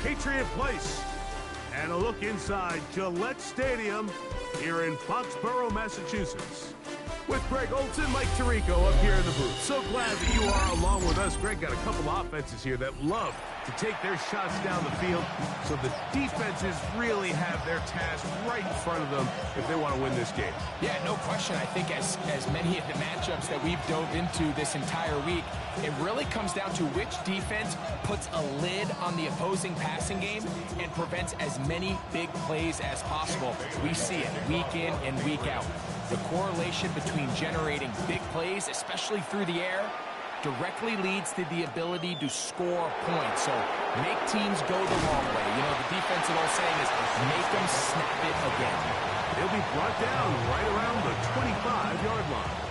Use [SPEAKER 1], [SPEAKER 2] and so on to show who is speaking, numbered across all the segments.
[SPEAKER 1] Patriot Place. And a look inside Gillette Stadium here in Foxborough, Massachusetts. With Greg Olson, Mike Tirico up here in the booth. So glad that you are along with us. Greg got a couple of offenses here that love to take their shots down the field, so the defenses really have their task right in front of them if they want to win this game.
[SPEAKER 2] Yeah, no question. I think as many of the matchups that we've dove into this entire week, it really comes down to which defense puts a lid on the opposing passing game and prevents as many big plays as possible. We see it week in and week out. The correlation between generating big plays, especially through the air, directly leads to the ability to score points. So make teams go the long way. You know, the defensive old saying is make them snap it again.
[SPEAKER 1] They'll be brought down right around the 25-yard line.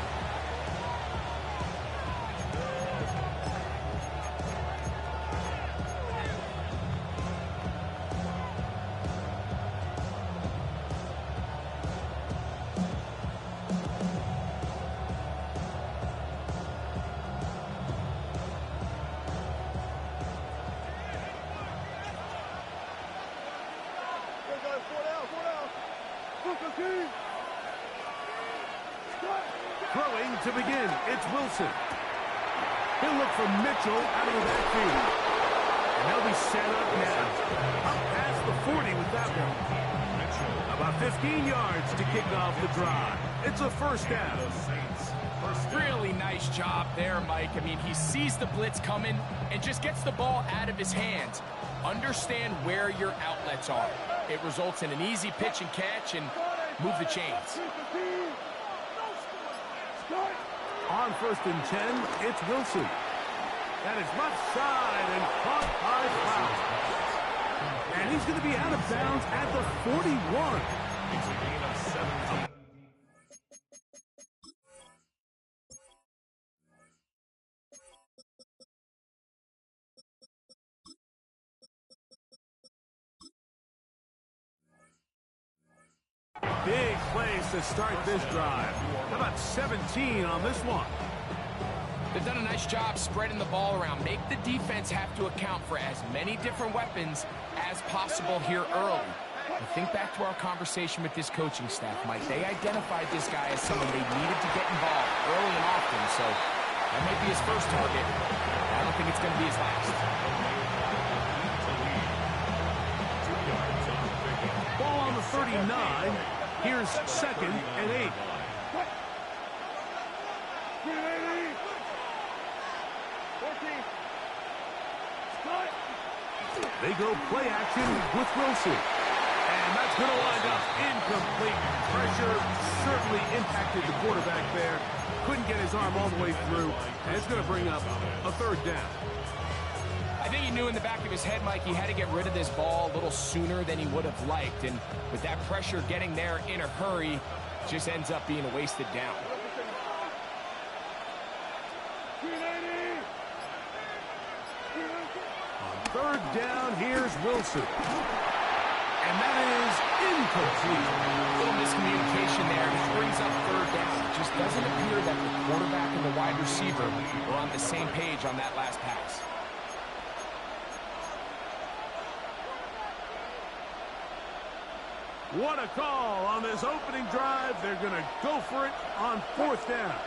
[SPEAKER 1] Throwing to begin, it's Wilson. He'll look for Mitchell out of the backfield. And they'll be set up now. Up past the 40 with that one. About 15 yards to kick off the drive. It's a first down.
[SPEAKER 2] Really nice job there, Mike. I mean, he sees the blitz coming and just gets the ball out of his hands. Understand where your outlets are. It results in an easy pitch and catch and move the chains.
[SPEAKER 1] On 1st and 10, it's Wilson. That is left side and caught by Powell. And he's going to be out of bounds at the 41. It's a gain of 17. Big plays to start this drive. How about 17 on this one?
[SPEAKER 2] They've done a nice job spreading the ball around. Make the defense have to account for as many different weapons as possible here early. And think back to our conversation with this coaching staff, Mike. They identified this guy as someone they needed to get involved early and often, so that might be his first target. I don't think it's going to be his last.
[SPEAKER 1] Ball on the 39. Here's 2nd and 8. They go play action with Wilson. And that's going to wind up incomplete. Pressure certainly impacted the quarterback there. Couldn't get his arm all the way through. And it's going to bring up a 3rd down.
[SPEAKER 2] I think he knew in the back of his head, Mike, he had to get rid of this ball a little sooner than he would have liked. And with that pressure getting there in a hurry, just ends up being a wasted down.
[SPEAKER 1] On 3rd down, here's Wilson. And that is incomplete.
[SPEAKER 2] A little miscommunication there. It brings up 3rd down. It just doesn't appear that the quarterback and the wide receiver were on the same page on that last pass.
[SPEAKER 1] What a call on this opening drive. They're going to go for it on 4th down.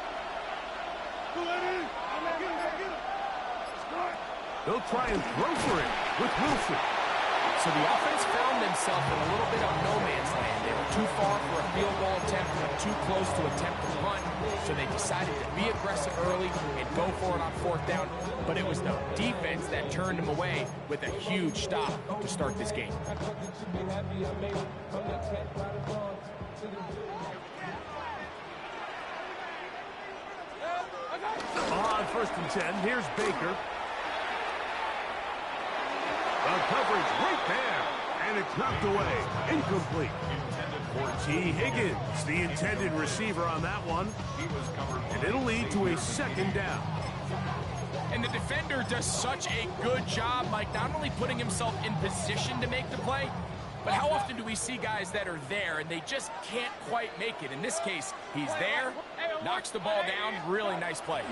[SPEAKER 1] They'll try and throw for it with Wilson.
[SPEAKER 2] So the offense found themselves in a little bit of no man's land. They were too far for a field goal attempt, too close to attempt a punt, so they decided to be aggressive early and go for it on 4th down. But it was the defense that turned them away with a huge stop to start this game.
[SPEAKER 1] On 1st and 10, here's Baker. The coverage right there, and it's knocked away. Incomplete. For T. Higgins, the intended receiver on that one. And it'll lead to a 2nd down.
[SPEAKER 2] And the defender does such a good job, Mike, not only putting himself in position to make the play, but how often do we see guys that are there and they just can't quite make it? In this case, he's there, knocks the ball down, really nice play.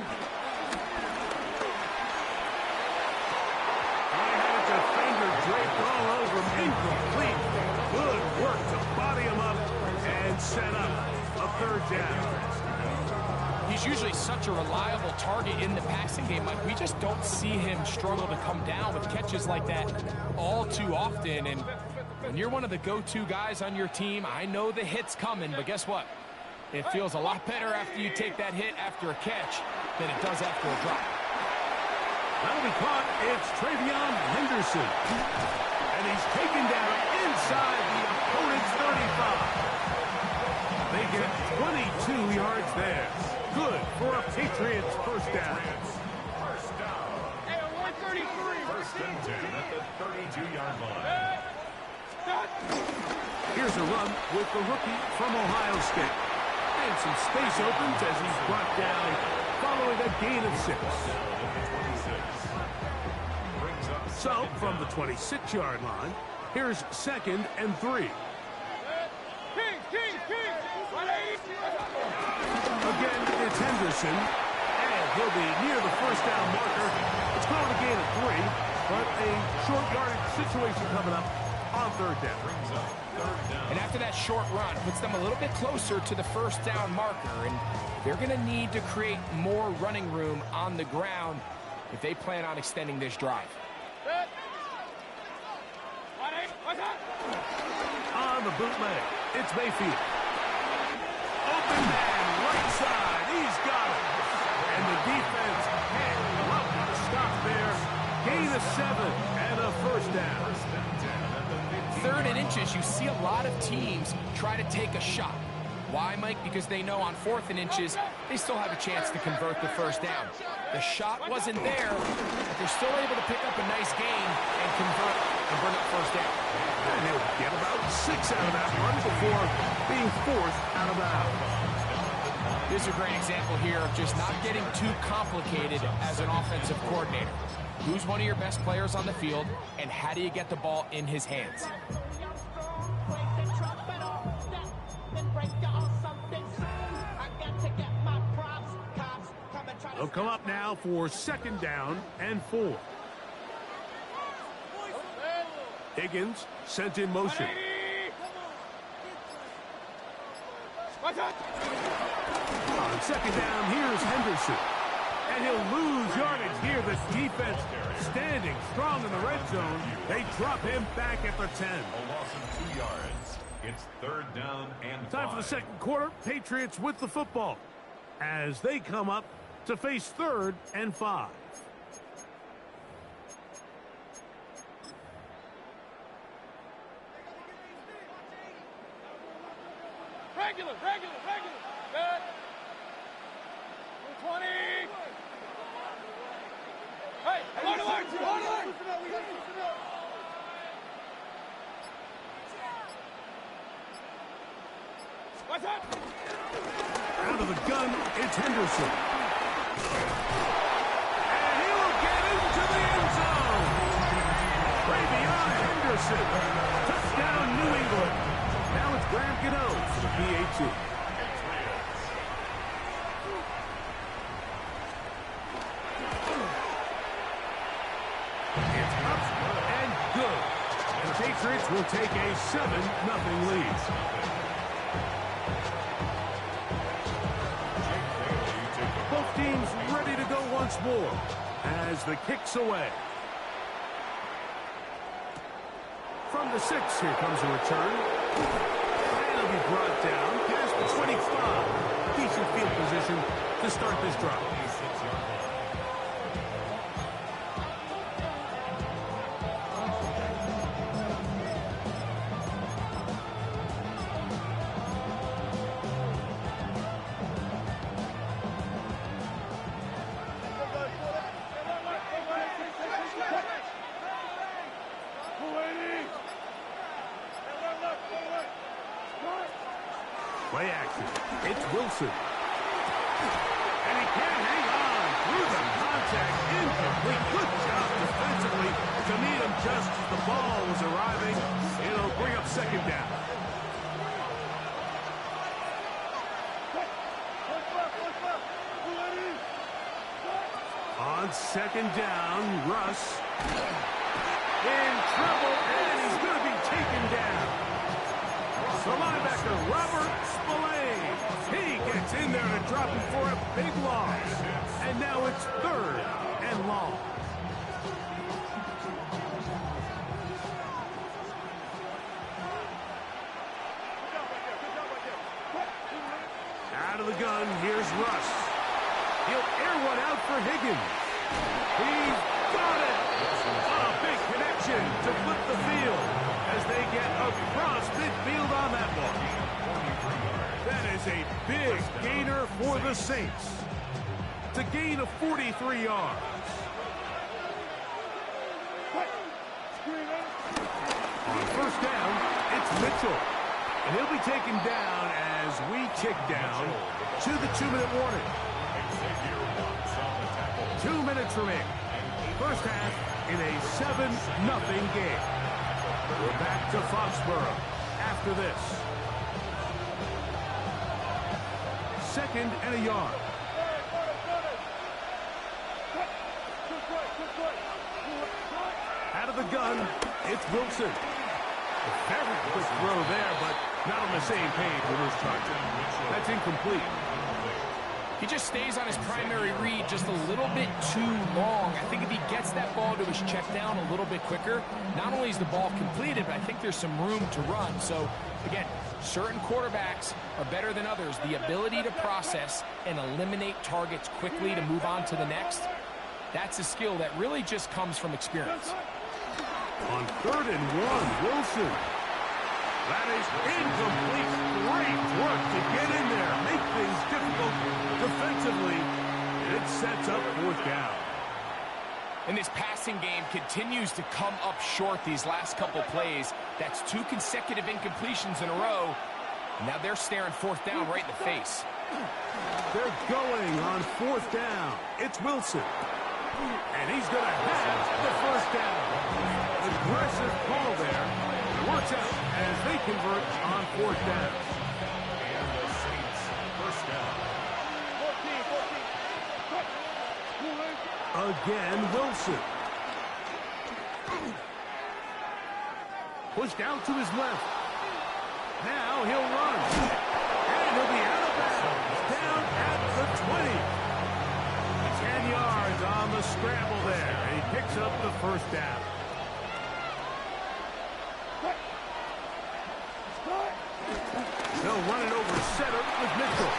[SPEAKER 1] Defender draped
[SPEAKER 2] He's usually such a reliable target in the passing game. Like, we just don't see him struggle to come down with catches like that all too often. And when you're one of the go-to guys on your team, I know the hit's coming, but guess what? It feels a lot better after you take that hit after a catch than it does after a drop.
[SPEAKER 1] That'll be caught. It's Travion Henderson. And he's taken down inside the opponent's 35. They get 22 yards there. Good for a Patriots first down.
[SPEAKER 3] First and 10 at the 32-yard line.
[SPEAKER 1] Here's a run with the rookie from Ohio State. And some space opens as he's brought down following a gain of 6. So, from the 26-yard line, here's 2nd and 3. Again, it's Henderson, and he'll be near the first down marker. It's called a gain of 3, but a short yardage situation coming up on 3rd down.
[SPEAKER 2] And after that short run, puts them a little bit closer to the first down marker, and they're going to need to create more running room on the ground if they plan on extending this drive.
[SPEAKER 1] On the bootleg, it's Mayfield. Open man, right side, he's got it. And the defense can't help to stop there. Gain of 7 and a first down.
[SPEAKER 2] 3rd and inches, you see a lot of teams try to take a shot. Why, Mike? Because they know on 4th and inches, they still have a chance to convert the first down. The shot wasn't there, but they're still able to pick up a nice gain and convert and bring up first down.
[SPEAKER 1] And he'll get about 6 out of that run before being forced out of bounds.
[SPEAKER 2] This is a great example here of just not getting too complicated as an offensive coordinator. Who's one of your best players on the field, and how do you get the ball in his hands?
[SPEAKER 1] They'll come up now for 2nd down and 4. Higgins sent in motion. On 2nd down, here's Henderson. And he'll lose yardage here. The defense standing strong in the red zone. They drop him back at the 10.
[SPEAKER 3] A loss of 2 yards. It's 3rd down and 5.
[SPEAKER 1] Time for the 2nd quarter. Patriots with the football as they come up to face 3rd and 5.
[SPEAKER 4] Regular. Good. 20. Hey, hold on. What's up?
[SPEAKER 1] Out of the gun, it's Henderson. And he'll get into the end zone. Travion Henderson. Touchdown, New England. Now it's Graham Gano for the PAT. It's up and good. And the Patriots will take a 7-0 lead. Both teams ready to go once more as the kick's away. From the 6, here comes a return. And he'll be brought down past the 25. Decent field position to start this drive. Play action. It's Wilson. And he can't hang on through the contact. Incomplete. Good job defensively to meet him just as the ball was arriving. It'll bring up 2nd down. On 2nd down, Russ in trouble, and he's going to be taken down. The linebacker, Robert Spillane. He gets in there to dropping for a big loss. And now it's 3rd and long. Out of the gun, here's Russ. He'll air one out for Higgins. He's got it! A big connection to flip the field as they get across midfield on that one. That is a big gainer for the Saints. To gain of 43 yards. On 1st down, it's Mitchell. And he'll be taken down as we tick down to the 2-minute warning. 2 minutes remaining. First half in a 7-0 game. We're back to Foxborough after this. 2nd and a yard. Out of the gun, it's Wilson. A very quick throw there, but not on the same page with his target. That's incomplete.
[SPEAKER 2] He just stays on his primary read just a little bit too long. I think if he gets that ball to his check down a little bit quicker, not only is the ball completed, but I think there's some room to run. So, again, certain quarterbacks are better than others. The ability to process and eliminate targets quickly to move on to the next, that's a skill that really just comes from experience.
[SPEAKER 1] On 3rd and 1, Wilson. That is incomplete. Great work to get in there, make things difficult defensively. It sets up 4th down.
[SPEAKER 2] And this passing game continues to come up short these last couple plays. That's 2 consecutive incompletions in a row. Now they're staring 4th down right in the face.
[SPEAKER 1] They're going on 4th down. It's Wilson. And he's going to have the 1st down. Aggressive call there. Works out as they convert on 4th down.
[SPEAKER 3] And the Saints, 1st down.
[SPEAKER 1] Again, Wilson. Pushed out to his left. Now he'll run. And he'll be out of bounds. Down at the 20. 10 yards on the scramble there. He picks up the 1st down. They'll run it over center with Mitchell.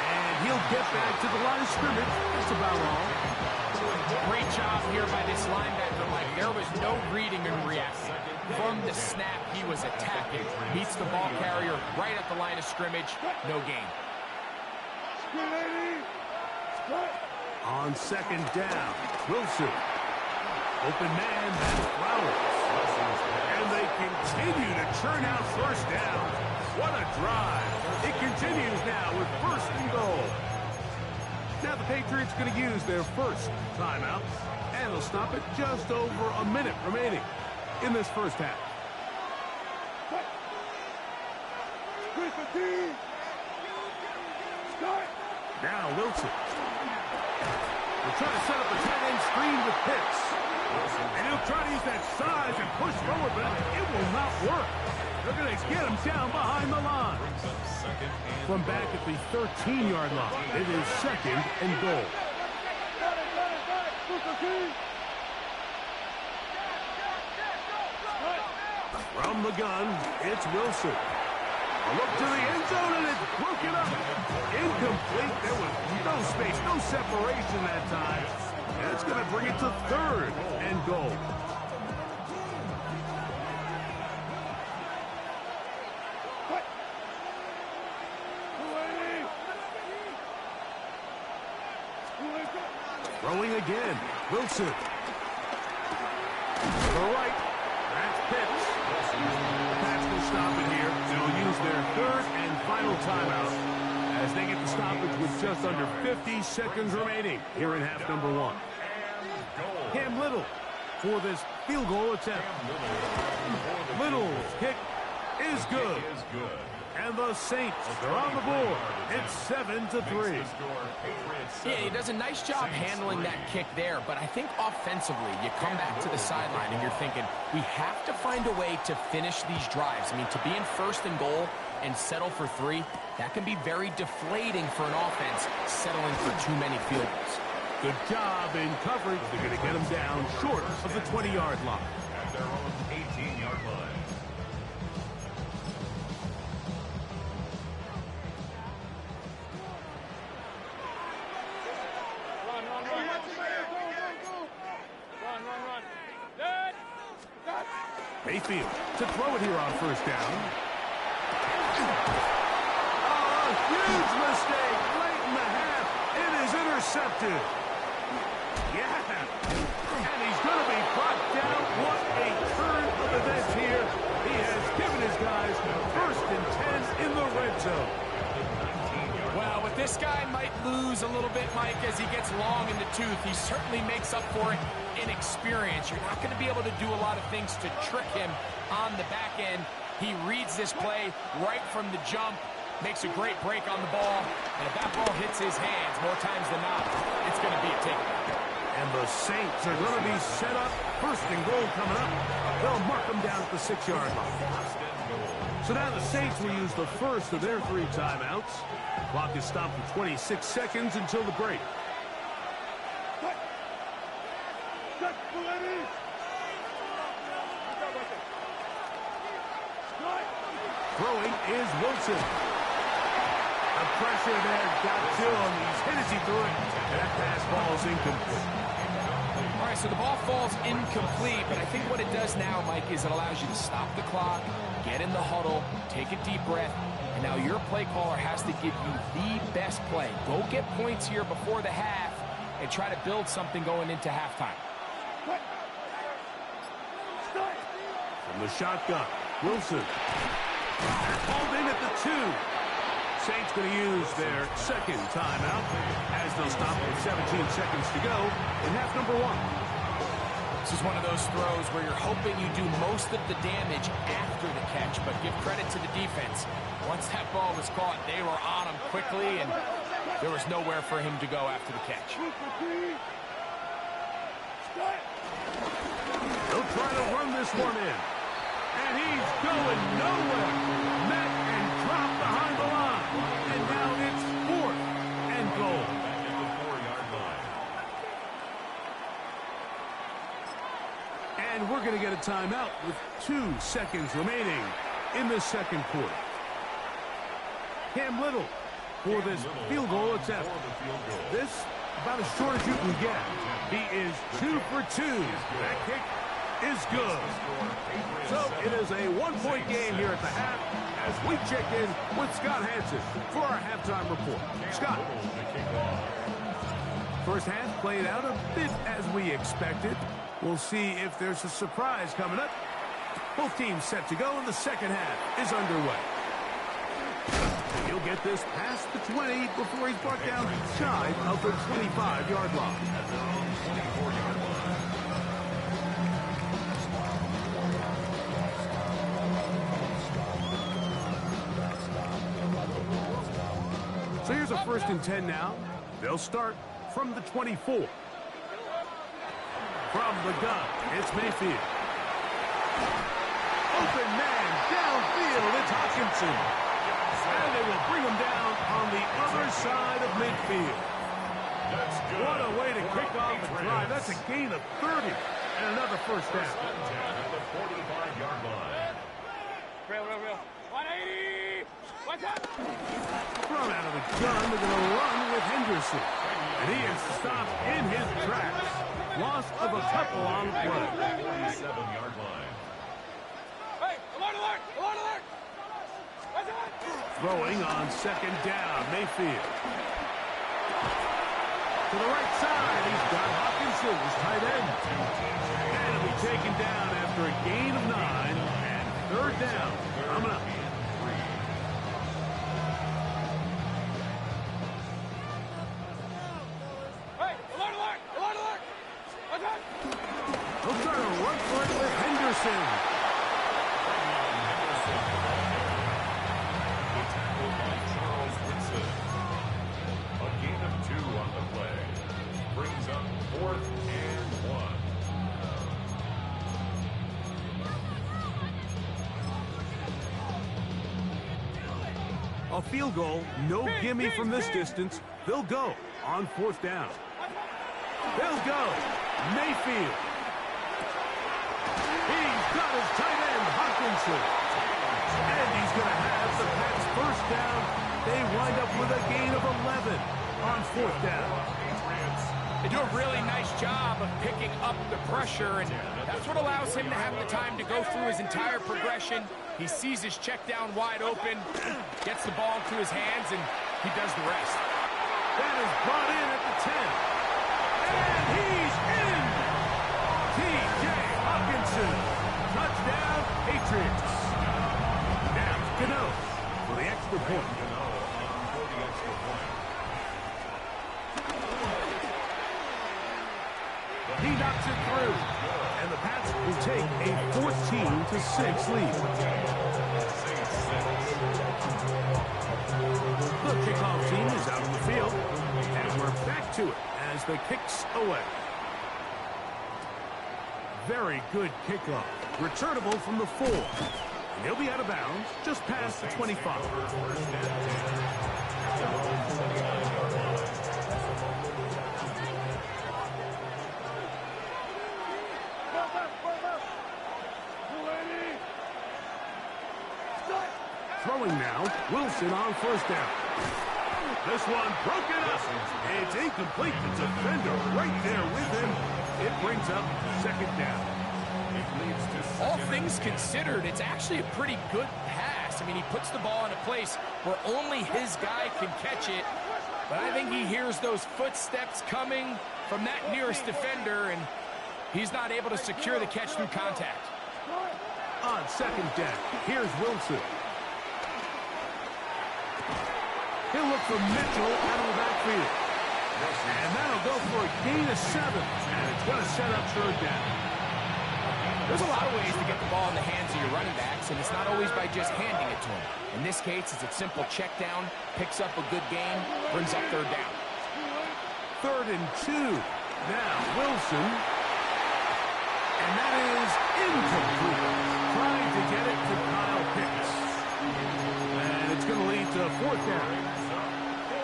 [SPEAKER 1] And he'll get back to the line of scrimmage. That's about all.
[SPEAKER 2] Great job here by this linebacker, Mike. There was no reading and reacting. From the snap, he was attacking. Meets the ball carrier right at the line of scrimmage. No gain.
[SPEAKER 1] On 2nd down, Wilson. Open man, that's Flowers. And they continue to churn out 1st down. What a drive. It continues now with 1st and goal. Now the Patriots going to use their 1st timeout, and they'll stop it just over a minute remaining in this 1st half. Now Wilson. They're trying to set up a tight end screen with Pitts. And he'll try to use that size and push forward, but it will not work. They're going to get him down behind the line. From back at the 13-yard line, it is 2nd and goal. From the gun, it's Wilson. A look to the end zone, and it's broken up. Incomplete. There was no space, no separation that time. And it's going to bring it to 3rd and goal. Throwing again, Wilson. To the right, that's Pitts. The Pats will stop it here. They'll use their 3rd and final timeout as they get the stoppage with just under 50 seconds remaining here in half number 1. Cam Little for this field goal attempt. Little's kick is good. And the Saints are on the board. It's 7-3.
[SPEAKER 2] Yeah, he does a nice job handling that kick there, but I think offensively, you come back to the sideline and you're thinking, we have to find a way to finish these drives. I mean, to be in 1st and goal, and settle for 3, that can be very deflating for an offense settling for too many field goals.
[SPEAKER 1] Good job in coverage. They're going to get him down short of the 20-yard line.
[SPEAKER 3] At their own 18-yard line.
[SPEAKER 4] Run. Dead.
[SPEAKER 1] Mayfield to throw it here on first down. Oh, a huge mistake late in the half. It is intercepted. Yeah. And he's going to be brought down. What a turn of events here. He has given his guys first and 10 in the red zone.
[SPEAKER 2] Well, with this guy might lose a little bit, Mike, as he gets long in the tooth. He certainly makes up for it in experience. You're not going to be able to do a lot of things to trick him on the back end. He reads this play right from the jump, makes a great break on the ball, and if that ball hits his hands more times than not, it's going to be a takeaway.
[SPEAKER 1] And the Saints are going to be set up. First and goal coming up. They'll mark them down at the 6-yard line. So now the Saints will use the first of their 3 timeouts. Clock is stopped for 26 seconds until the break. Throwing is Wilson. The pressure there got to him. He's hit as he threw it. And that pass ball is incomplete.
[SPEAKER 2] All right, so the ball falls incomplete, but I think what it does now, Mike, is it allows you to stop the clock, get in the huddle, take a deep breath, and now your play caller has to give you the best play. Go get points here before the half and try to build something going into halftime.
[SPEAKER 1] From the shotgun, Wilson. Called in at the 2. Saints going to use their second timeout as they'll stop with 17 seconds to go in half number 1.
[SPEAKER 2] This is one of those throws where you're hoping you do most of the damage after the catch, but give credit to the defense. Once that ball was caught, they were on him quickly, and there was nowhere for him to go after the catch.
[SPEAKER 1] They'll try to run this one in. And he's going nowhere. Met and dropped behind the line. And now it's 4th and goal.
[SPEAKER 3] Back at the 4-yard line.
[SPEAKER 1] And we're going to get a timeout with 2 seconds remaining in the second quarter. Cam Little for this field goal attempt. This about as short as you can get. He is 2 for 2. That kick is good. So it is a 1-point game here at the half as we check in with Scott Hansen for our halftime report. Scott. First half played out a bit as we expected. We'll see if there's a surprise coming up. Both teams set to go, and the second half is underway. He'll get this past the 20 before he's brought down shy of the 25-yard line. So here's a 1st and 10 now. They'll start from the 24. From the gun, it's Mayfield. Open man downfield, it's Hawkinson. And they will bring him down on the other side of midfield. What a way to kick off the drive. That's a gain of 30 and another first down.
[SPEAKER 3] At the 45-yard line.
[SPEAKER 4] Real. 180. Watch out.
[SPEAKER 1] Thrown out of the gun, they're going to run with Henderson. And he is stopped in his tracks. Loss of a couple on the play.
[SPEAKER 3] 47-yard line.
[SPEAKER 4] Hey, alert. Watch out.
[SPEAKER 1] Throwing on second down, Mayfield. To the right side, he's got Hawkinson, his tight end. And he'll be taken down after a gain of 9 and 3rd down. Coming up.
[SPEAKER 4] Hey, alert. Watch out.
[SPEAKER 1] He'll try to run for it with Henderson.
[SPEAKER 3] A gain of 2 on the play. Brings up 4th and 1.
[SPEAKER 1] A field goal, no gimme from this distance. They'll go on 4th down. They'll go. Mayfield. He's got his tight end, Hawkinson. And he's going to have the Pats first down. They wind up with a gain of 11 on 4th down.
[SPEAKER 2] They do a really nice job of picking up the pressure, and that's what allows him to have the time to go through his entire progression. He sees his check down wide open, gets the ball into his hands, and he does the rest.
[SPEAKER 1] That is brought in at the 10. And he's in! T.J. Hawkinson. Touchdown, Patriots. Now, Gano for the extra point. He knocks it through. And the Pats will take a 14-6 lead. The kickoff team is out on the field. And we're back to it as the kick's away. Very good kickoff. Returnable from the 4. And he'll be out of bounds just past the 25. Throwing now, Wilson on 1st down. This one broken up. It's incomplete. The defender right there with him. It brings up 2nd down.
[SPEAKER 2] All things considered, it's actually a pretty good pass. I mean, he puts the ball in a place where only his guy can catch it. But I think he hears those footsteps coming from that nearest defender, and he's not able to secure the catch through contact.
[SPEAKER 1] On 2nd down, here's Wilson. He'll look for Mitchell out of the backfield. And that'll go for a gain of 7. And it's going to set up 3rd down.
[SPEAKER 2] There's a lot of ways to get the ball in the hands of your running backs, and it's not always by just handing it to them. In this case, it's a simple check down, picks up a good gain, brings up 3rd down.
[SPEAKER 1] 3rd and 2. Now Wilson. And that is incomplete. Trying to get it to Kyle Pitts. And it's going to lead to 4th down.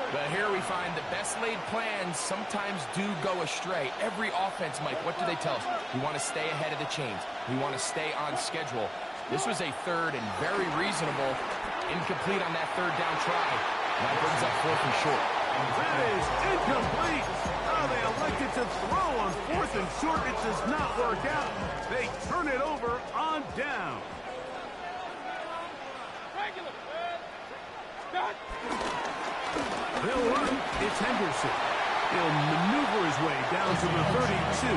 [SPEAKER 2] But here we find the best laid plans sometimes do go astray. Every offense, Mike, what do they tell us? We want to stay ahead of the chains. We want to stay on schedule. This was a 3rd and very reasonable. Incomplete on that 3rd down try. And that brings up 4th and short.
[SPEAKER 1] That is incomplete. Oh, they elected to throw on 4th and short. It does not work out. They turn it over on down. They'll run. It's Henderson. He'll maneuver his way down to the 32.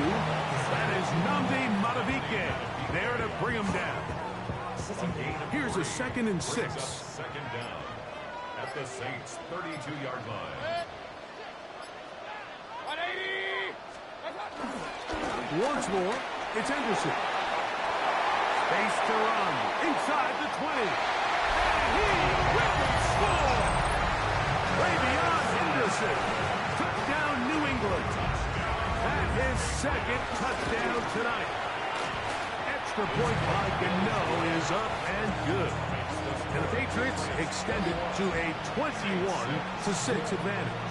[SPEAKER 1] That is Nnamdi Madubuike there to bring him down. Here's a 2nd and 6.
[SPEAKER 3] 2nd down at the Saints' 32-yard line.
[SPEAKER 4] 180.
[SPEAKER 1] Once more, it's Henderson. Space to run inside the 20. And he will score. Way beyond Henderson. Touchdown, New England. That his 2nd touchdown tonight. Extra point by Gano is up and good. And the Patriots extended to a 21-6 advantage.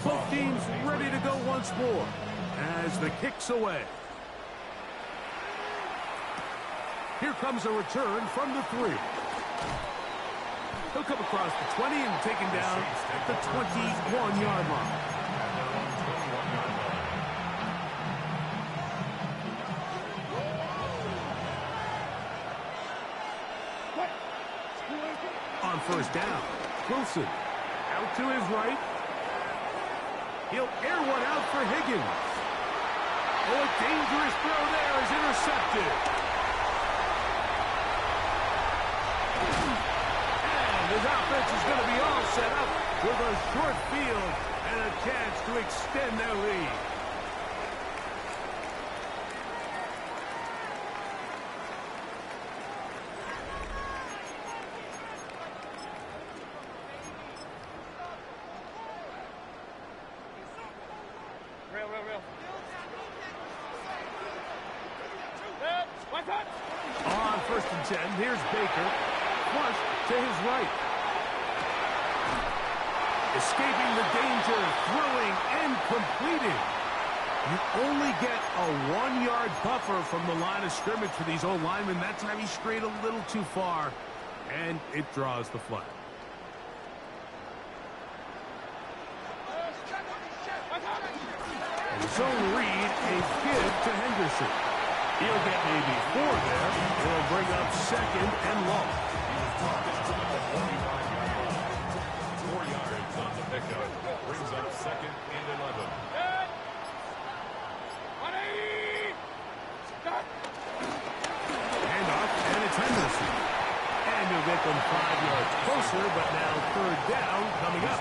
[SPEAKER 1] Both teams ready to go once more as the kick's away. Here comes a return from the 3. He'll come across the 20 and taken down at the 21-yard line. On 1st down, Wilson out to his right. He'll air one out for Higgins. Oh, a dangerous throw there is intercepted. And his offense is going to be all set up with a short field and a chance to extend their lead.
[SPEAKER 4] Real. Watch out!
[SPEAKER 1] first and 10. Here's Baker. Flush to his right. Escaping the danger, throwing and completing. You only get a 1-yard buffer from the line of scrimmage for these old linemen. That time he strayed a little too far, and it draws the flag. And zone read, a give to Henderson. He'll get maybe 4 there. It'll bring up second and long.
[SPEAKER 3] 4 yards on the pickup. Brings up second and 11.
[SPEAKER 1] Handoff, and it's Henderson. And he'll get them 5 yards closer, but now third down coming up.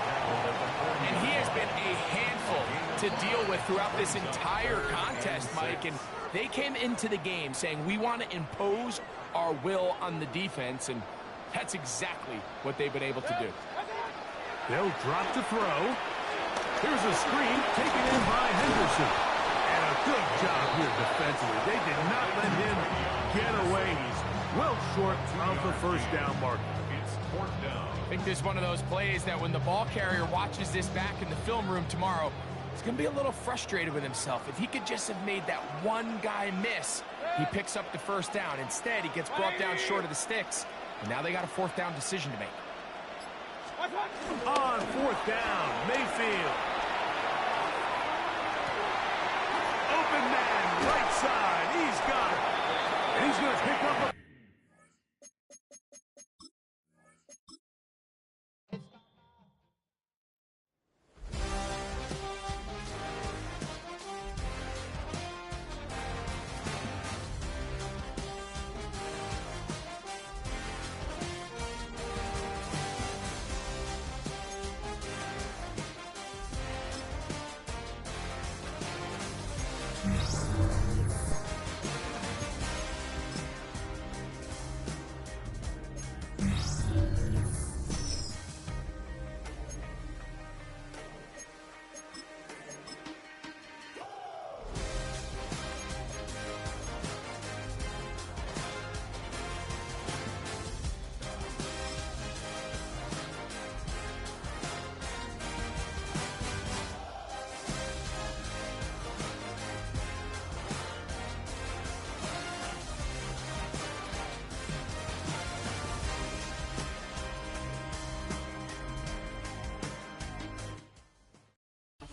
[SPEAKER 2] And he has been a handful to deal with throughout this entire contest, Mike. And they came into the game saying, we want to impose our will on the defense, and that's exactly what they've been able to do.
[SPEAKER 1] They'll drop to throw. Here's a screen taken in by Henderson. And a good job here defensively. They did not let him get away. He's well short of the first down marker.
[SPEAKER 3] It's fourth down.
[SPEAKER 2] I think this is one of those plays that when the ball carrier watches this back in the film room tomorrow, he's going to be a little frustrated with himself. If he could just have made that one guy miss, he picks up the first down. Instead, he gets brought down short of the sticks. And now they got a fourth down decision to make.
[SPEAKER 1] On fourth down, Mayfield. Open man, right side. He's got it. And he's going to pick up a...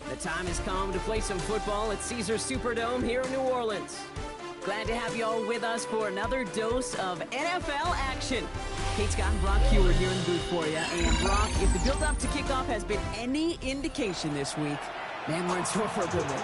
[SPEAKER 5] The time has come to play some football at Caesars Superdome here in New Orleans. Glad to have you all with us for another dose of NFL action. Kate Scott and Brock Hewitt here in the booth for you. And Brock, if the build-up to kickoff has been any indication this week, man, we're in store for a good one.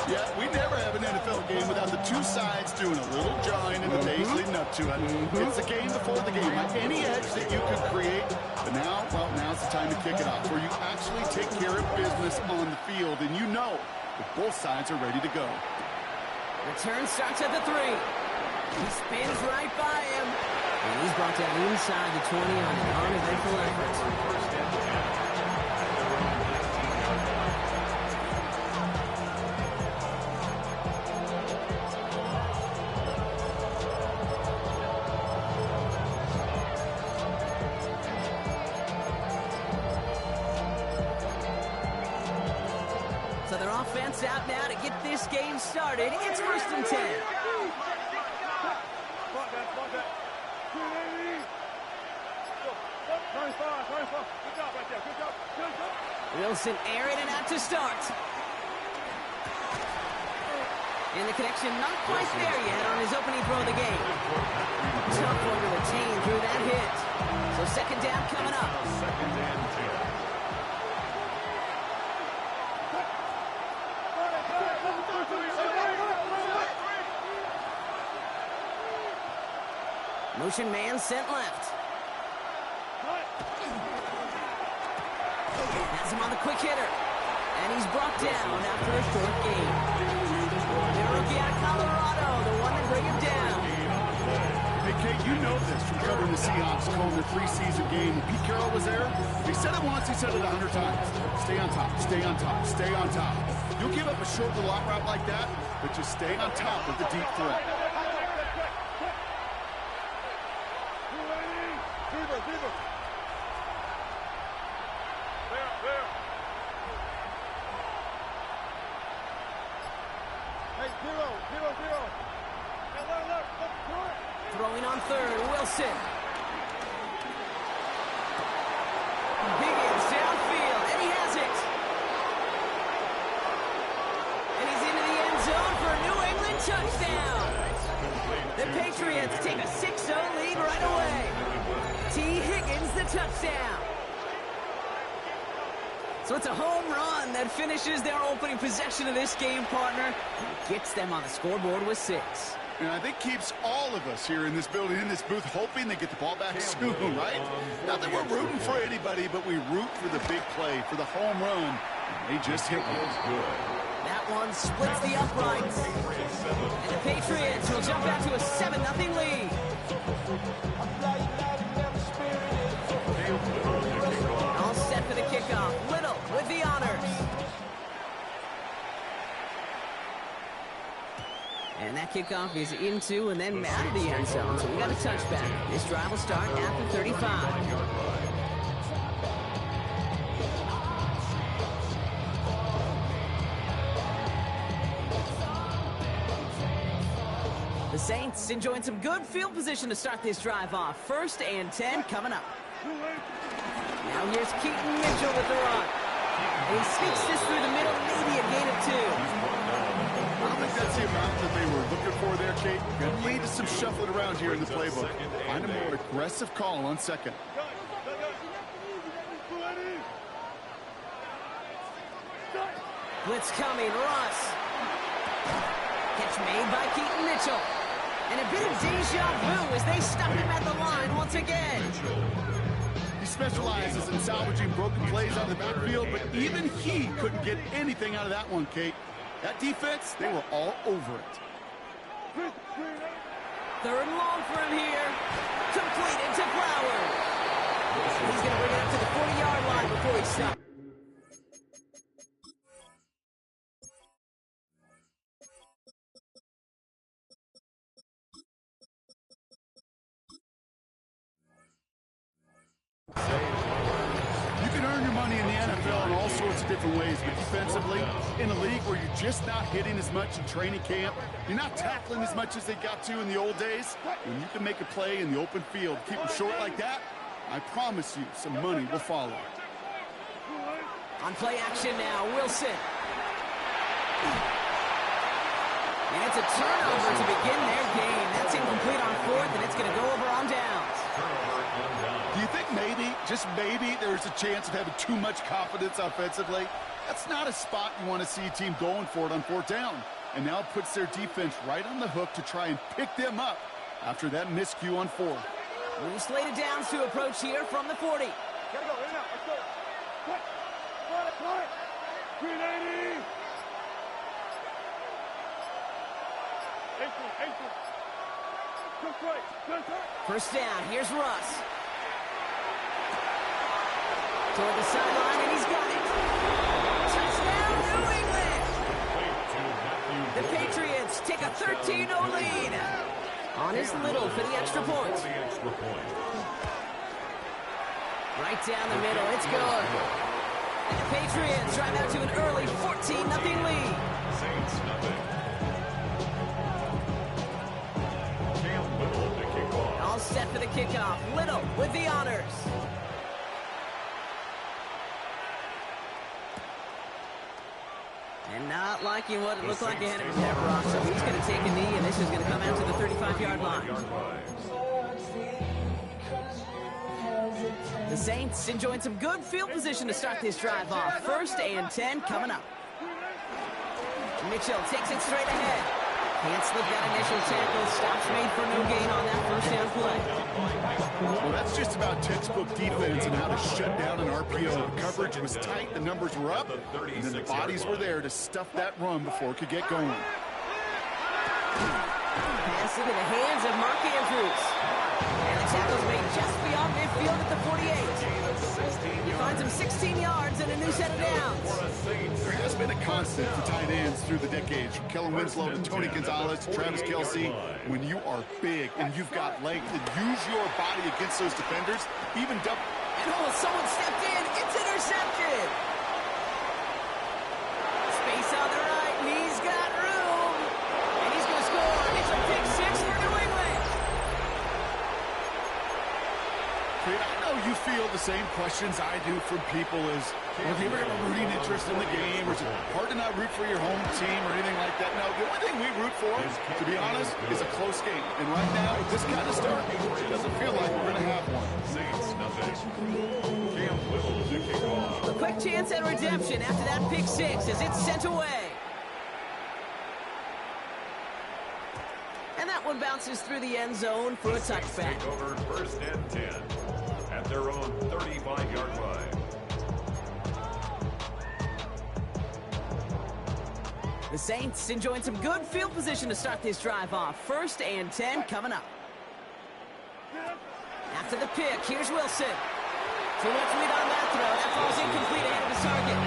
[SPEAKER 6] Yeah, we never have an NFL game without the two sides doing a little jawing in the days leading up to it. It's the game before the game. Like any edge that you could create, but now, well, now's the time to kick it off, where you actually take care of business on the field, and you know that both sides are ready to go.
[SPEAKER 5] Return starts at the 3. He spins right by him. And he's brought down inside the 20 on an uneventful effort. So their offense out now to get this game started. It's first and 10. Wilson airing it out to start. And the connection not quite there yet on his opening throw of the game. Tough one to retain through that hit. So second down coming up.
[SPEAKER 3] Second and 10.
[SPEAKER 5] Motion man sent left. Has him on the quick hitter. And he's brought down after a short gain. The rookie out of Colorado, the one to bring him down.
[SPEAKER 6] Hey, Kate, you know this from covering the Seahawks, calling the preseason game. When Pete Carroll was there, he said it once, he said it 100 times. Stay on top, stay on top, stay on top. You'll give up a short little out route like that, but just stay on top of the deep threat.
[SPEAKER 4] receiver. There. Hey, zero. Hey, alert.
[SPEAKER 5] Throwing on third, Wilson. Higgins downfield, and he has it. And he's into the end zone for a New England touchdown. The Patriots take a 6-0 lead right away. T. Higgins, the touchdown. So it's a home run that finishes their opening possession of this game, partner. Gets them on the scoreboard with 6.
[SPEAKER 6] And I think keeps all of us here in this building, in this booth, hoping they get the ball back soon, right? Not that we're rooting for anybody, but we root for the big play, for the home run. And they just hit it.
[SPEAKER 5] That one splits the uprights. And the Patriots will jump out to a 7-0 lead. All set for the kickoff. Little with the honors. And that kickoff is into and then out of the end zone. So we got a touchback. This drive will start at the 35. The Saints enjoying some good field position to start this drive off. 1st and 10 coming up. Now here's Keaton Mitchell with the run. And he sneaks this through the middle, maybe a gain of 2.
[SPEAKER 6] I don't think that's the amount that they were looking for there, Kate. Going to lead to some shuffling around here in the playbook. Find a more aggressive call on second.
[SPEAKER 5] Blitz coming, Russ. Catch made by Keaton Mitchell. And a bit of deja vu as they stop him at the line once again.
[SPEAKER 6] He specializes in salvaging broken plays out of the backfield, but even he couldn't get anything out of that one, Kate. That defense, they were all over it.
[SPEAKER 5] 3rd and long for him here. Completed to Flowers. He's going to bring it up to the 40-yard line before he stops.
[SPEAKER 6] You can earn your money in the NFL in all sorts of different ways, but defensively, in a league where you're just not hitting as much in training camp, you're not tackling as much as they got to in the old days, when you can make a play in the open field, keep them short like that, I promise you some money will follow.
[SPEAKER 5] On play action now, Wilson. And it's a turnover to begin their game. That's incomplete on 4th, and it's going to go over on downs.
[SPEAKER 6] Do you think maybe, just maybe, there's a chance of having too much confidence offensively? That's not a spot you want to see a team going for it on 4th down. And now it puts their defense right on the hook to try and pick them up after that miscue on 4th.
[SPEAKER 5] We've slated downs to approach here from the 40.
[SPEAKER 4] Gotta go, in and out, let's go. Cut it. 380. Ankle. Good try.
[SPEAKER 5] 1st down, here's Russ. Toward the sideline, and he's got it. Touchdown, New England! The Patriots take a 13-0 lead. On his Little for the extra point. Right down the middle, it's good. And the Patriots drive out to an early 14-0 lead.
[SPEAKER 3] Saints nothing. Little to kick off.
[SPEAKER 5] All set for the kickoff. Little with the honors. And not liking what it looked like ahead of him there, Brock. So he's going to take a knee, and this is going to come out to the 35-yard line. The Saints enjoying some good field position to start this drive off. 1st and 10 coming up. Mitchell takes it straight ahead. Can't slip that initial tackle. Stops made for no gain on that 1st down play.
[SPEAKER 6] Well, that's just about textbook defense and how to shut down an RPO. The coverage was tight, the numbers were up, and then the bodies were there to stuff that run before it could get going.
[SPEAKER 5] Pass into the hands of Mark Andrews. And the tackle's made just beyond midfield at the 48. He finds him 16 yards and a new set of downs.
[SPEAKER 6] There has been a constant for tight ends through the decades, from Kellen Winslow to Tony Gonzalez, Travis Kelce. When you are big and you've got length and use your body against those defenders, even double.
[SPEAKER 5] And someone stepped in. It's intercepted. Space on the right. He's got room. And he's going to score. It's a pick six for New England.
[SPEAKER 6] Kate, I know you feel the same questions I do from people as, well, if you ever have a rooting interest in the game, or is it hard to not root for your home team or anything like that? No, the only thing we root for, to be honest, is a close game. And right now, with this kind of start, it doesn't feel like we're going to have one.
[SPEAKER 3] Saints nothing. Cam Little to kick off.
[SPEAKER 5] A quick chance at redemption after that pick six as it's sent away. And that one bounces through the end zone for a touchback.
[SPEAKER 3] Take over 1st and 10 at their own 35-yard line.
[SPEAKER 5] The Saints enjoying some good field position to start this drive off. 1st and 10 coming up. After the pick, here's Wilson. Too much lead on that throw. That ball's incomplete ahead of his target.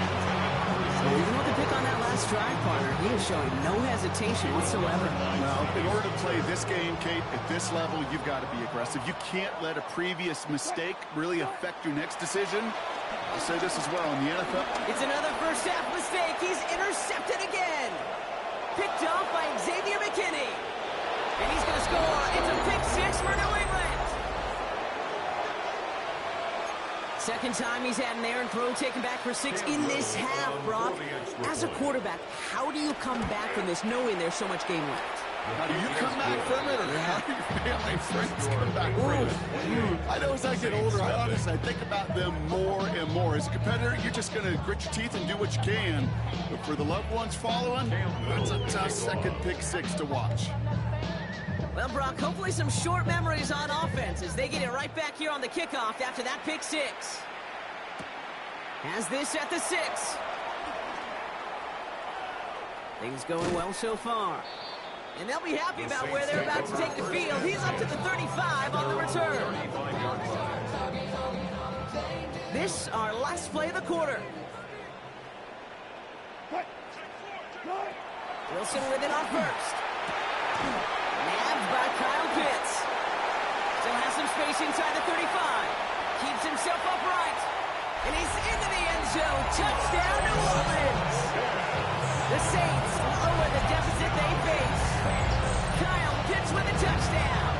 [SPEAKER 5] So even with the pick on that last drive, partner, he is showing no hesitation whatsoever.
[SPEAKER 6] Well, in order to play this game, Kate, at this level, you've got to be aggressive. You can't let a previous mistake really affect your next decision. I'll say this as well, in the NFL.
[SPEAKER 5] It's another first half mistake. He's intercepted again. Picked off by Xavier McKinney. And he's going to score. It's a pick six for New England. Second time he's had an errant throw taken back for six in this half, Brock. As a quarterback, how do you come back from this knowing there's so much game left?
[SPEAKER 6] How do you come back from it, or how do your family and friends come back from it? I know as I get older, I think about them more and more. As a competitor, you're just going to grit your teeth and do what you can. But for the loved ones following, that's a tough second pick six to watch.
[SPEAKER 5] Well, Brock, hopefully some short memories on offense as they get it right back here on the kickoff after that pick six. Has this at the 6. Things going well so far. And they'll be happy about where they're about to take the field. He's up to the 35 on the return. This, our last play of the quarter. Wilson with it on first. Nabbed by Kyle Pitts. Still has some space inside the 35. Keeps himself upright. And he's into the end zone. Touchdown, New Orleans. The Saints lower the deficit they face. Kyle Pitts with a touchdown.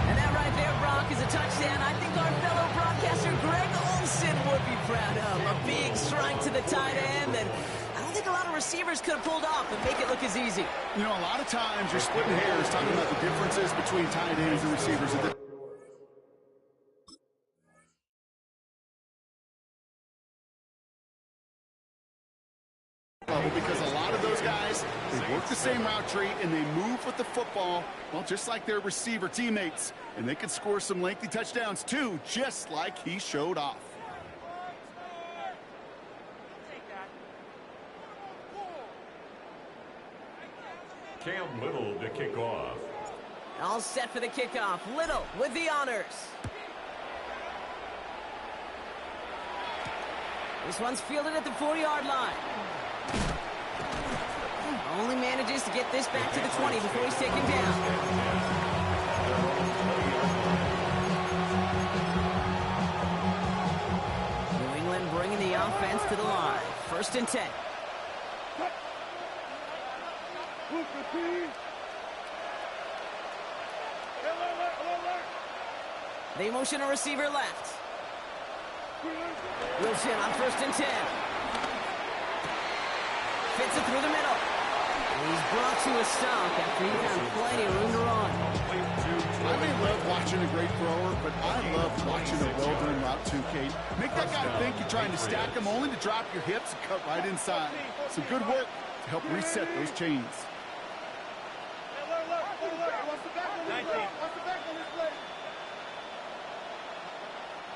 [SPEAKER 5] And that right there, Brock, is a touchdown I think our fellow broadcaster Greg Olsen would be proud of. A big strike to the tight end that I don't think a lot of receivers could have pulled off and make it look as easy.
[SPEAKER 6] You know, a lot of times you're splitting hairs talking about the differences between tight ends and receivers. Because a lot of those guys, they work the same route tree and they move with the football, well, just like their receiver teammates. And they can score some lengthy touchdowns too, just like he showed off.
[SPEAKER 3] Cam Little to kick off.
[SPEAKER 5] All set for the kickoff. Little with the honors. This one's fielded at the 40-yard line. Only manages to get this back to the 20 before he's taken down. New England bringing the offense to the line. 1st and 10. They motion a receiver left. Wilson on 1st and 10. Fits it through the middle. And he's brought to a stop after he found plenty of room to run.
[SPEAKER 6] I may love watching a great thrower, but I love watching a well-done route too, Kate. Make that guy think you're trying to stack him only to drop your hips and cut right inside. Some good work to help reset those chains.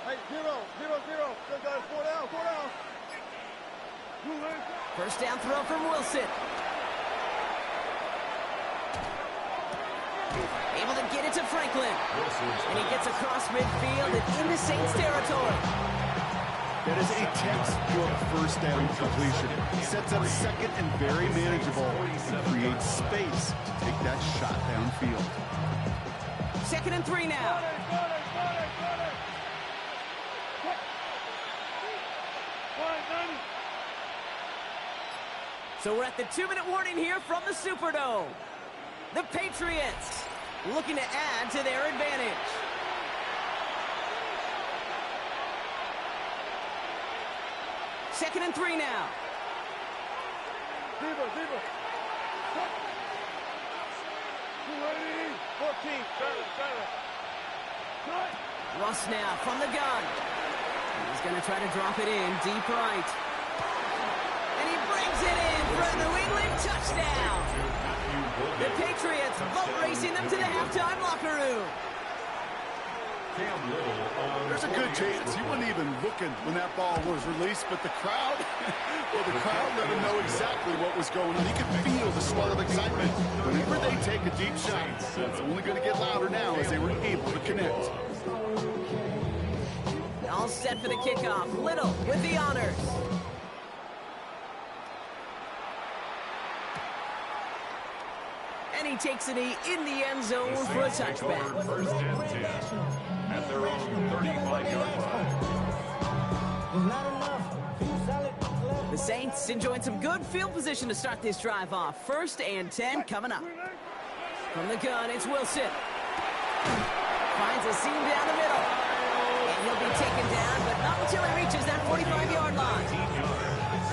[SPEAKER 4] Hey, 0, 0, 0. Still got it. 4 down, 4 down.
[SPEAKER 5] 1st down throw from Wilson. Able to get it to Franklin. And he gets across midfield and into Saints territory.
[SPEAKER 6] That is a textbook first down completion. Sets up second and very manageable and creates space to take that shot downfield.
[SPEAKER 5] 2nd and 3 now. So we're at the 2-minute warning here from the Superdome. The Patriots looking to add to their advantage. Second and 3 now.
[SPEAKER 4] Deeper. 14, Trailer.
[SPEAKER 5] Russ now from the gun. He's going to try to drop it in deep right. And he brings it in for a New England touchdown. The Patriots boat racing them to the halftime locker room.
[SPEAKER 6] There's a good chance he wasn't even looking when that ball was released, but the crowd, well, the crowd let him know exactly what was going on. He could feel the swell of excitement. Whenever they take a deep shot, it's only going to get louder now as they were able to connect.
[SPEAKER 5] All set for the kickoff. Little with the honors. And he takes a knee in the end zone for a touchback.
[SPEAKER 3] First and 10 at their own 35-yard line.
[SPEAKER 5] The Saints enjoying some good field position to start this drive off. 1st and 10 coming up. From the gun, it's Wilson. Finds a seam down the middle. And he'll be taken down, but not until he reaches that 45-yard line.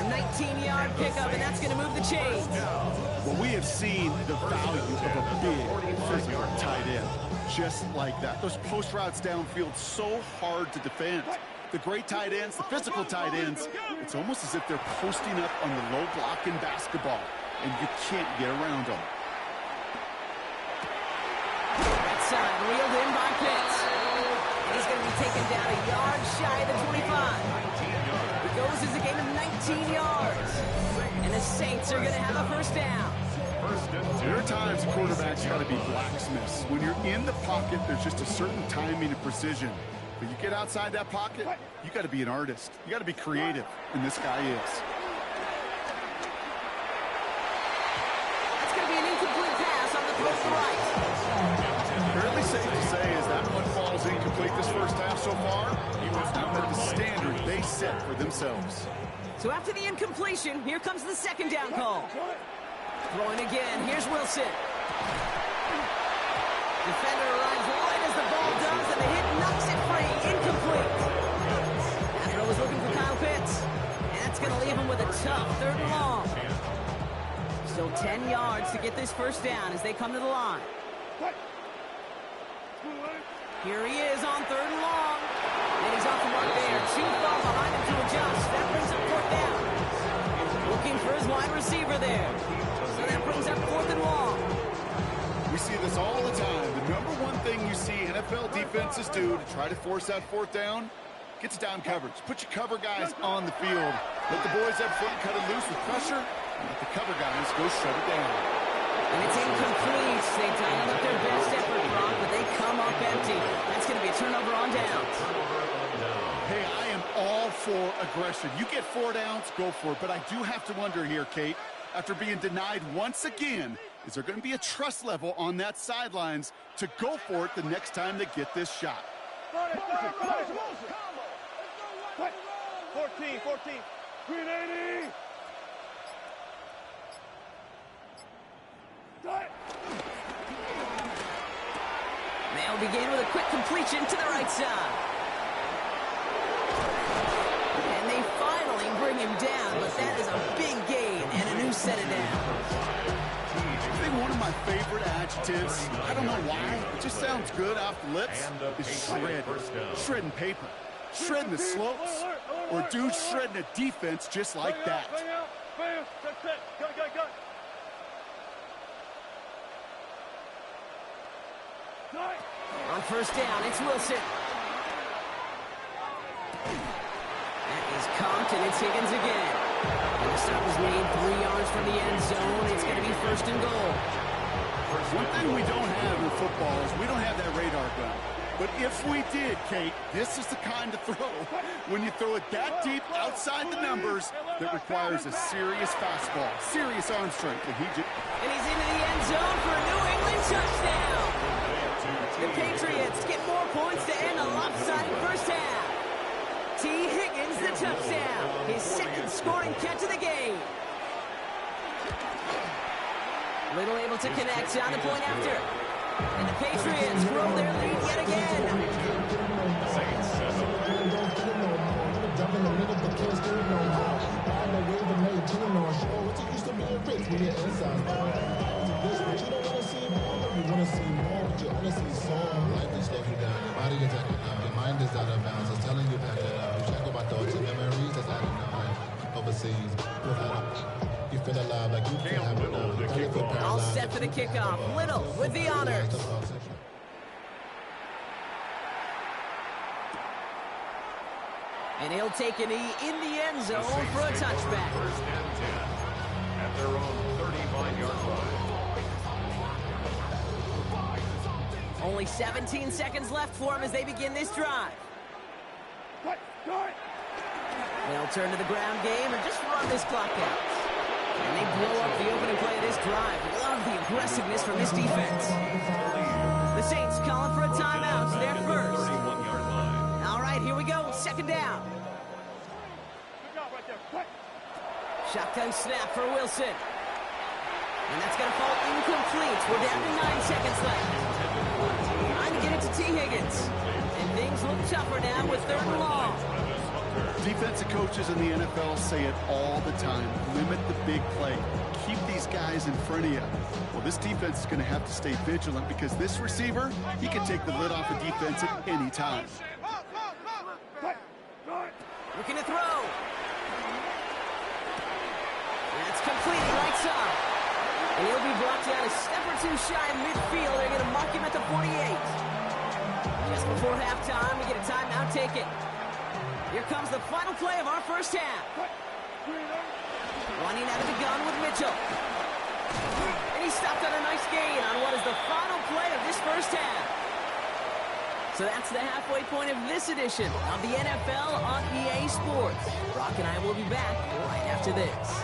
[SPEAKER 5] A 19-yard pickup, and that's going to move the chains.
[SPEAKER 6] Well, we have seen the value of a big physical tight end. Just like that. Those post routes downfield so hard to defend. The great tight ends, the physical tight ends, it's almost as if they're posting up on the low block in basketball, and you can't get around them.
[SPEAKER 5] That side reeled in by Pitts. And he's going to be taken down a yard shy of the 25. It goes as a gain of 19 yards. And the Saints are going to have a first down.
[SPEAKER 6] There are times quarterbacks got to be blacksmiths. When you're in the pocket, there's just a certain timing and precision. But you get outside that pocket, you got to be an artist. You got to be creative, and this guy is.
[SPEAKER 5] That's going to be an incomplete pass on the throw to the right.
[SPEAKER 6] Fairly safe to say as that one falls incomplete this first half so far, he was not at the standard they set for themselves.
[SPEAKER 5] So after the incompletion, here comes the 2nd down call. Throwing again, here's Wilson. Defender arrives wide as the ball does, and the hit knocks it free, incomplete. That throw was looking for Kyle Pitts, and that's going to leave him with a tough 3rd and long. Still 10 yards to get this first down as they come to the line. Here he is on 3rd and long, and he's off the mark there. Too far behind him to adjust. That brings up 4th down. Looking for his wide receiver there. So that brings up 4th and long.
[SPEAKER 6] We see this all the time. The number one thing you see NFL defenses do to try to force that 4th down, get to down coverage. Put your cover guys on the field. Let the boys up front cut it loose with pressure, and let the cover guys go shut it down.
[SPEAKER 5] And it's incomplete. They dialed up their best effort, Brock, but they come up empty. That's going to be a turnover on downs.
[SPEAKER 6] Hey, I am all for aggression. You get 4 downs, go for it. But I do have to wonder here, Kate, after being denied once again, is there going to be a trust level on that sidelines to go for it the next time they get this shot?
[SPEAKER 4] 14. 380.
[SPEAKER 5] They'll begin with a quick completion to the right side. And they finally bring him down, but that is a big gain and a new set of downs.
[SPEAKER 6] I think one of my favorite adjectives, I don't know why, it just sounds good off the lips, is shred. Shredding paper. Shredding the slopes. Or dude shredding a defense just like that.
[SPEAKER 5] On 1st down, it's Wilson. That is conked, and it's Higgins again. And the stop was made 3 yards from the end zone. It's going to be 1st and goal.
[SPEAKER 6] One thing we don't have in football is we don't have that radar gun. But if we did, Kate, this is the kind of throw, when you throw it that deep outside the numbers, that requires a serious fastball, serious arm strength. And he's
[SPEAKER 5] into the end zone for a New England touchdown. The Patriots get more points to end a lopsided first half. T. Higgins the touchdown, his second scoring catch of the game. Little able to connect on the point after. And the Patriots grow their lead yet again.
[SPEAKER 7] Your mind is out of bounds. It's telling you back it up. You check about thoughts and memories that's out of like overseas. You feel alive like you can't have enough.
[SPEAKER 5] All set for the kickoff. Little with the honors. And he'll take a knee in the end zone for a touchback.
[SPEAKER 3] First and 10 at their own 35-yard line.
[SPEAKER 5] Only 17 seconds left for him as they begin this drive. They'll turn to the ground game and just run this clock out. And they blow up the opening play of this drive. Love the aggressiveness from this defense. The Saints calling for a timeout. They're first.
[SPEAKER 3] 31-yard line.
[SPEAKER 5] All right, here we go. Second down. Shotgun snap for Wilson. And that's going to fall incomplete. We're down to 9 seconds left. Trying to get it to T. Higgins. And things look tougher now with third and long.
[SPEAKER 6] Defensive coaches in the NFL say it all the time. Limit the big play. Keep these guys in front of you. Well, this defense is going to have to stay vigilant because this receiver, he can take the lid off a defense at any time.
[SPEAKER 5] Looking to throw. That's complete right side. And he'll be brought down a step or two shy of midfield. They're going to mark him at the 48. Just before halftime, we get a timeout taken. Here comes the final play of our first half. Running out of the gun with Mitchell. And he stopped on a nice gain on what is the final play of this first half. So that's the halfway point of this edition of the NFL on EA Sports. Brock and I will be back right after this.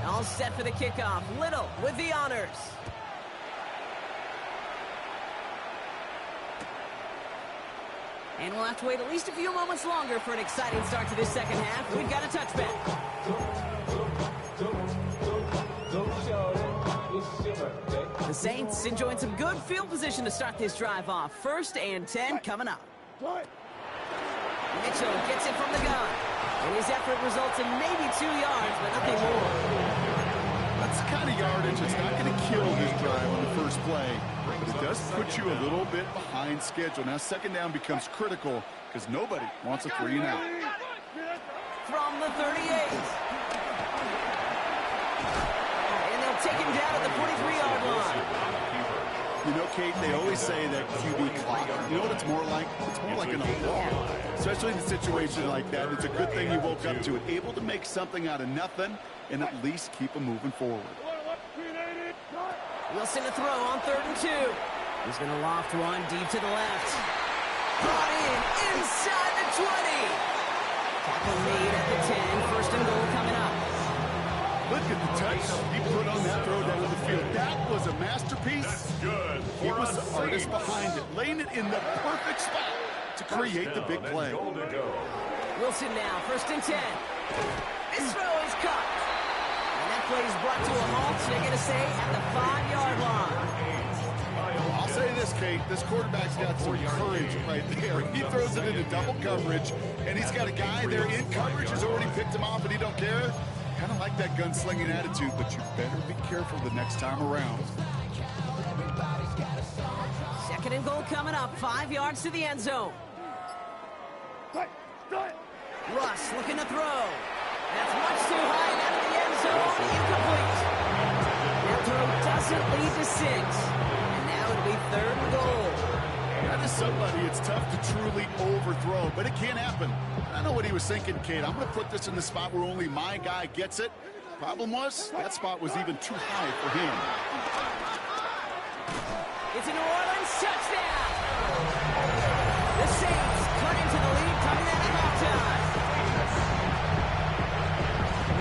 [SPEAKER 5] All set for the kickoff. Little with the honors. And we'll have to wait at least a few moments longer for an exciting start to this second half. We've got a touchback. The Saints enjoying some good field position to start this drive off. First and 10 coming up. Mitchell gets it from the gun. And his effort results in maybe 2 yards, but nothing more.
[SPEAKER 6] That's the kind of yardage that's not going to kill this drive on the first play, but it does put you a little bit behind schedule. Now second down becomes critical because nobody wants a 3 and out.
[SPEAKER 5] From the 38. And they'll take him down at the 43-yard line.
[SPEAKER 6] You know, Kate, they always say that QB clock. You know what it's more like? It's more like an alarm, especially in a situation like that. It's a good thing you woke up to it, able to make something out of nothing and at least keep them moving forward.
[SPEAKER 5] Wilson to throw on 3rd and 2. He's going to loft one deep to the left. Brought in inside the 20. Tackle made at the 10. First and goal coming up.
[SPEAKER 6] Look at the touch he put on that throw down the field. That was a masterpiece.
[SPEAKER 3] That's good.
[SPEAKER 6] He was the artist behind it, laying it in the perfect spot to create the big play.
[SPEAKER 5] Wilson now, 1st and 10. This throw is caught. And that play is brought to a halt, so they're going to say at the 5-yard line.
[SPEAKER 6] I'll say this, Kate. This quarterback's got some courage right there. He throws it into double coverage, and he's got a guy there in coverage who's already picked him off, and he don't care. Kind of like that gunslinging attitude, but you better be careful the next time around.
[SPEAKER 5] Second and goal coming up, 5 yards to the end zone. Russ looking to throw. That's much too high and out of the end zone. Incomplete. Their throw doesn't lead to 6. And now it'll be third and goal.
[SPEAKER 6] That is somebody it's tough to truly overthrow, but it can happen. I know what he was thinking, Kate. I'm going to put this in the spot where only my guy gets it. Problem was, that spot was even too high for him.
[SPEAKER 5] It's a New Orleans touchdown. The Saints cut into the lead coming out of halftime.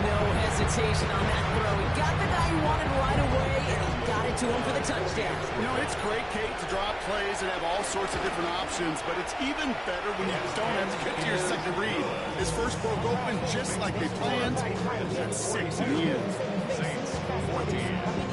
[SPEAKER 5] No hesitation on that throw. He got the guy he wanted right away, and he got it to him for the touchdown.
[SPEAKER 6] You know, it's great, Kate, to drop plays and have all sorts of different options, but it's even better when you don't have to get to your second read. His first broke open just like they planned. That's 6 in the end.
[SPEAKER 3] Saints 14.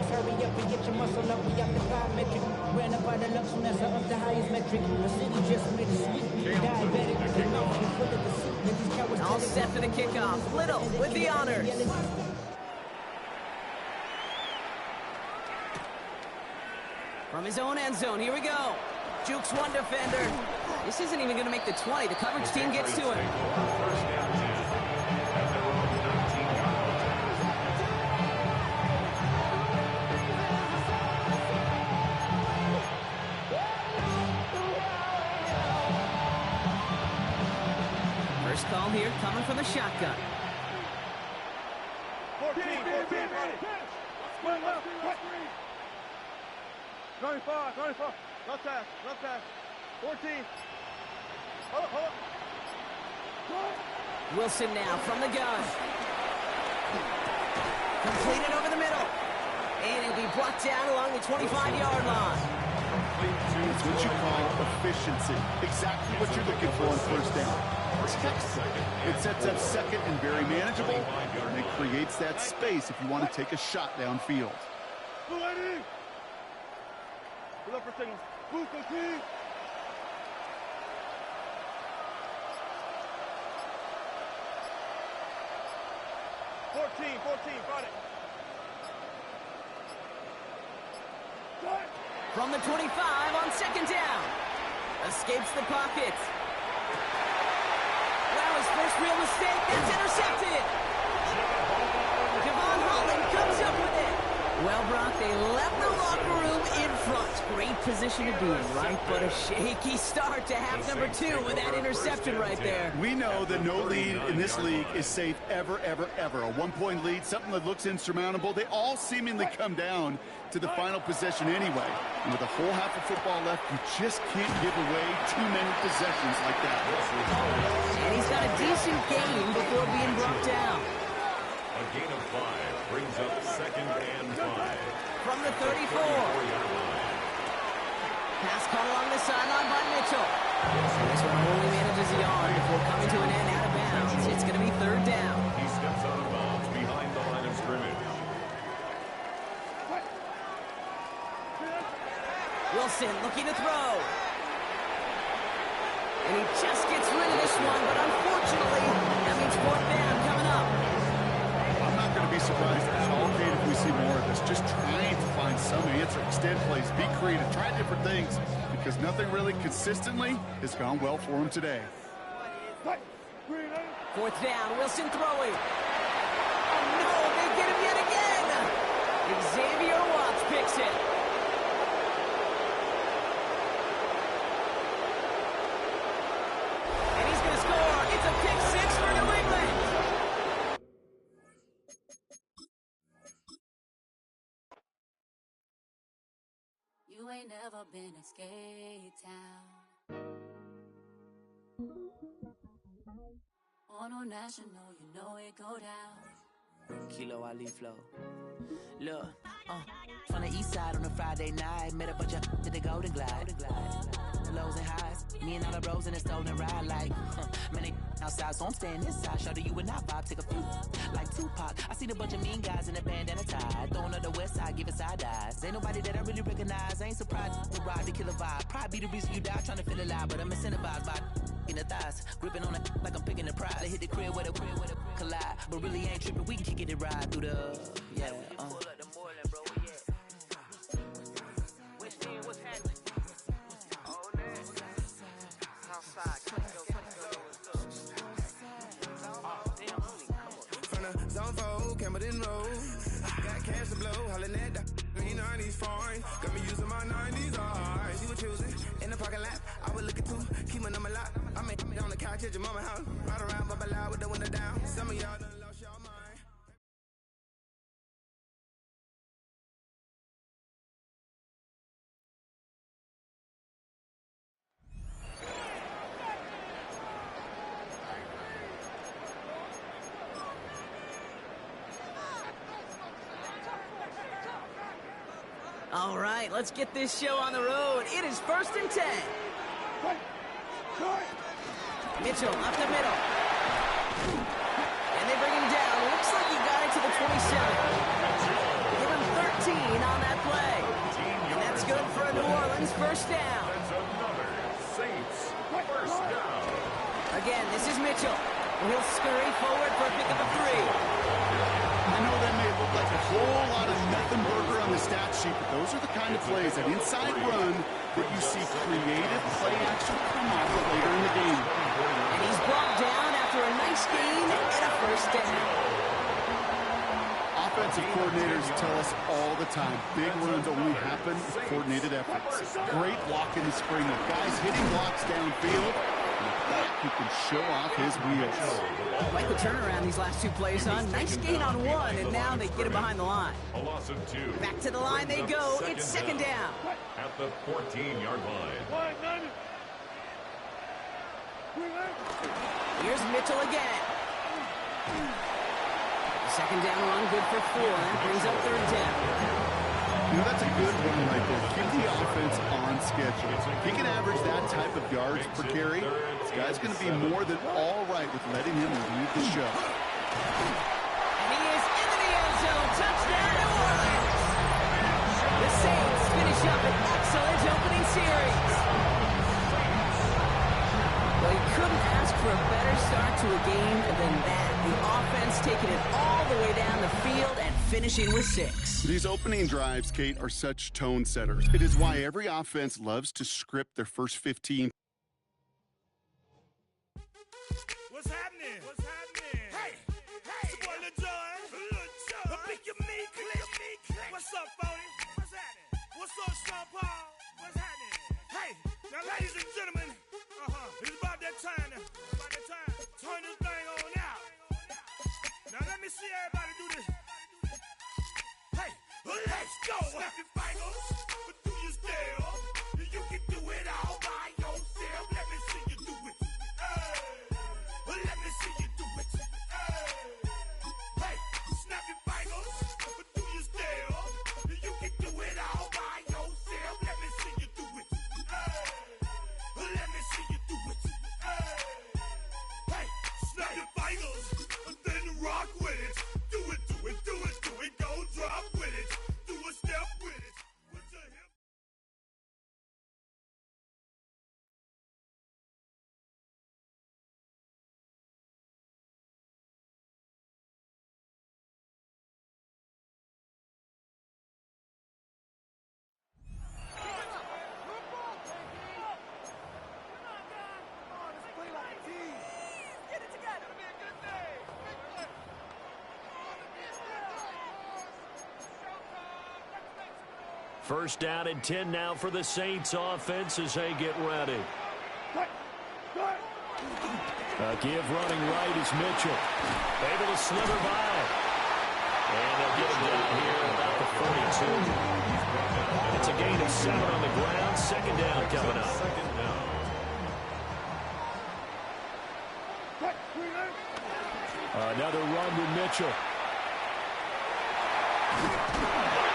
[SPEAKER 8] Hurry up and get your muscle up. We got the biometric. Ran up by the lux, and that's up the highest metric. The city just made a sweet diabetic. The mouth is full of the soup. And these cowards
[SPEAKER 5] All set for the kickoff. Little with the honors. From his own end zone, here we go. Jukes one defender. This isn't even going to make the 20. The coverage team gets to him.
[SPEAKER 3] First down 10 at their own 19-yard line.
[SPEAKER 5] First call here coming from the shotgun.
[SPEAKER 4] 14, 14, buddy. One left, 25, 25. No tax, no tax. 14. Hold up.
[SPEAKER 5] Wilson now from the gun. Completed over the middle. And it'll be brought down along the 25-yard line.
[SPEAKER 6] It's what you call efficiency. Exactly what you're looking for on first down. It sets up second and very manageable, and it creates that space if you want to take a shot downfield.
[SPEAKER 4] Blue lady. Pull up for signal. Blue cookie. Got it.
[SPEAKER 5] From the 25 on second down. Escapes the pocket. Wow, his first real mistake. That's intercepted. Javon Holland comes up with it. Well, Brock, they left the locker room in front. Great position to be in, right? But a shaky start to half number 2 with that interception right there.
[SPEAKER 6] We know that no lead in this league is safe ever, ever, ever. A one-point lead, something that looks insurmountable. They all seemingly come down to the final possession anyway. And with a whole half of football left, you just can't give away too many possessions like that.
[SPEAKER 5] And he's got a decent game before being brought down.
[SPEAKER 3] A gain of 5 brings up second and 5.
[SPEAKER 5] From the 34. Pass caught along the sideline by Mitchell. This one only manages a yard before coming to an end out of bounds. It's going to be third down.
[SPEAKER 3] He steps out of bounds behind the line of scrimmage.
[SPEAKER 5] Wilson looking to throw. And he just gets rid of this one, but unfortunately, that means fourth down coming up.
[SPEAKER 6] I'm not going to be surprised at all, Kate, if we see more of this. Just trying to find some answer, extend plays, be creative, try different things, because nothing really consistently has gone well for him today.
[SPEAKER 5] Fourth down, Wilson throwing. Oh no, they get him yet again. Xavier Watts picks it. And he's going to score. It's a pick 6 for New England.
[SPEAKER 9] You ain't never been a skate town. On no national, you know it go down.
[SPEAKER 10] Kilo Ali flow. Look, from the east side on a Friday night, met a bunch of to the Golden Glide. The lows and highs, me and all the bros in a stolen ride like, man, they outside, so I'm staying inside. Show you and I vibe, take a few like Tupac. I seen a bunch of mean guys in a band and a tie. Throwing up the west side, giving side eyes. Ain't nobody that I really recognize. I ain't surprised to ride the killer vibe. Probably be the reason you die trying to feel alive, but I'm incentivized by in the thighs, gripping on it like I'm picking the prize. I hit the crib with a collide, but really ain't tripping. We can kick it and ride through the
[SPEAKER 11] Zone 4, Campbellton Road. Got cash to blow, hollering at the 90s foreign. Got me using my 90s eyes. You were choosing in the parking lot. I would look at two, keep my number locked. I make me on the couch at your mama house. Ride around, bubble loud with the window down. Some of y'all done lost y'all mind.
[SPEAKER 5] All right, let's get this show on the road. It is 1st and 10. Mitchell up the middle. And they bring him down. Looks like he got it to the 27. Give him 13 on that play. And that's good for a New Orleans first down. Again, this is Mitchell. He'll scurry forward for a pick of a 3.
[SPEAKER 6] I know that may look like a whole lot of nothing burger on the stat sheet, but those are the kind of plays, that inside run, that you see creative play action come off of later in the game.
[SPEAKER 5] And he's brought down after a nice gain and a first down.
[SPEAKER 6] Offensive coordinators tell us all the time, big runs only happen with coordinated efforts. Great block in the spring with guys hitting blocks downfield. Who can show off his wheels.
[SPEAKER 5] Like the turnaround these last two plays, son. Nice gain on one, and now they get it behind the line.
[SPEAKER 3] A loss of 2.
[SPEAKER 5] Back to the line they go. It's second down.
[SPEAKER 3] At the 14-yard line.
[SPEAKER 5] Here's Mitchell again. Second down run, good for 4. That brings up third down.
[SPEAKER 6] You know, that's a good one right there. Keep the offense on schedule. If he can average that type of yards per carry, this guy's going to be more than all right with letting him lead the show.
[SPEAKER 5] And he is into the end zone. Touchdown, New Orleans. The Saints finish up an excellent opening series. Well, you couldn't ask for a better start to a game than that. The offense taking it all the way down the field and finishing with 6.
[SPEAKER 6] These opening drives, Kate, are such tone setters. It is why every offense loves to script their first 15.
[SPEAKER 4] What's happening? What's happening? Hey, it's your boy Lil Jon. Pick your meat click. What's up, Phony? What's happening? What's up, Sean Paul? What's happening? Hey, now, ladies and gentlemen, it's about that time. Turn this thing on out. Now, let me see everybody do this. Hey, let's go. Snap your fingers, but do you still? You can do it all by yourself. Let me see you do it. Let me see you do it. Hey, snap your fingers, but do you still? You can do it all by yourself. Let me see you do it. Let me see you do it. Hey, snap your fingers, and then rock with it. Do it, do it, do it, do it. Go drop with it. Do a step with it. With your hip.
[SPEAKER 12] First down and 10 now for the Saints offense as they get ready. A give running right is Mitchell. Able to slither by. And they'll get him down here about the 42. It's a gain of 7 on the ground. Second down coming up. Another run with Mitchell.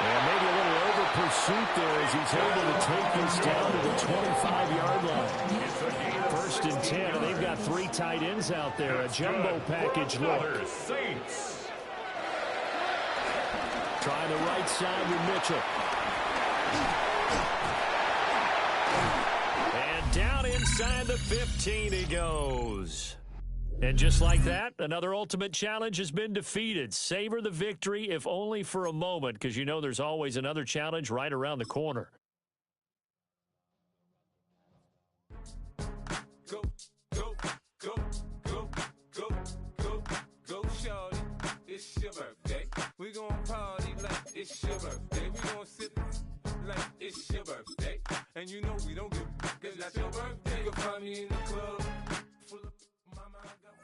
[SPEAKER 12] And maybe a little pursuit there as he's able to take this down to the 25-yard line. First and 10, and they've got 3 tight ends out there. A jumbo package look.
[SPEAKER 3] Saints.
[SPEAKER 12] Trying the right side with Mitchell. And down inside the 15 he goes. And just like that, another ultimate challenge has been defeated. Savor the victory, if only for a moment, because you know there's always another challenge right around the corner.
[SPEAKER 13] Go, go, go, go, go, go, go, shorty. It's your birthday. We gon' party like it's your birthday. We gon' sip like it's your birthday. And you know we don't give cause that's your birthday. You'll find me in the club full of mama, I got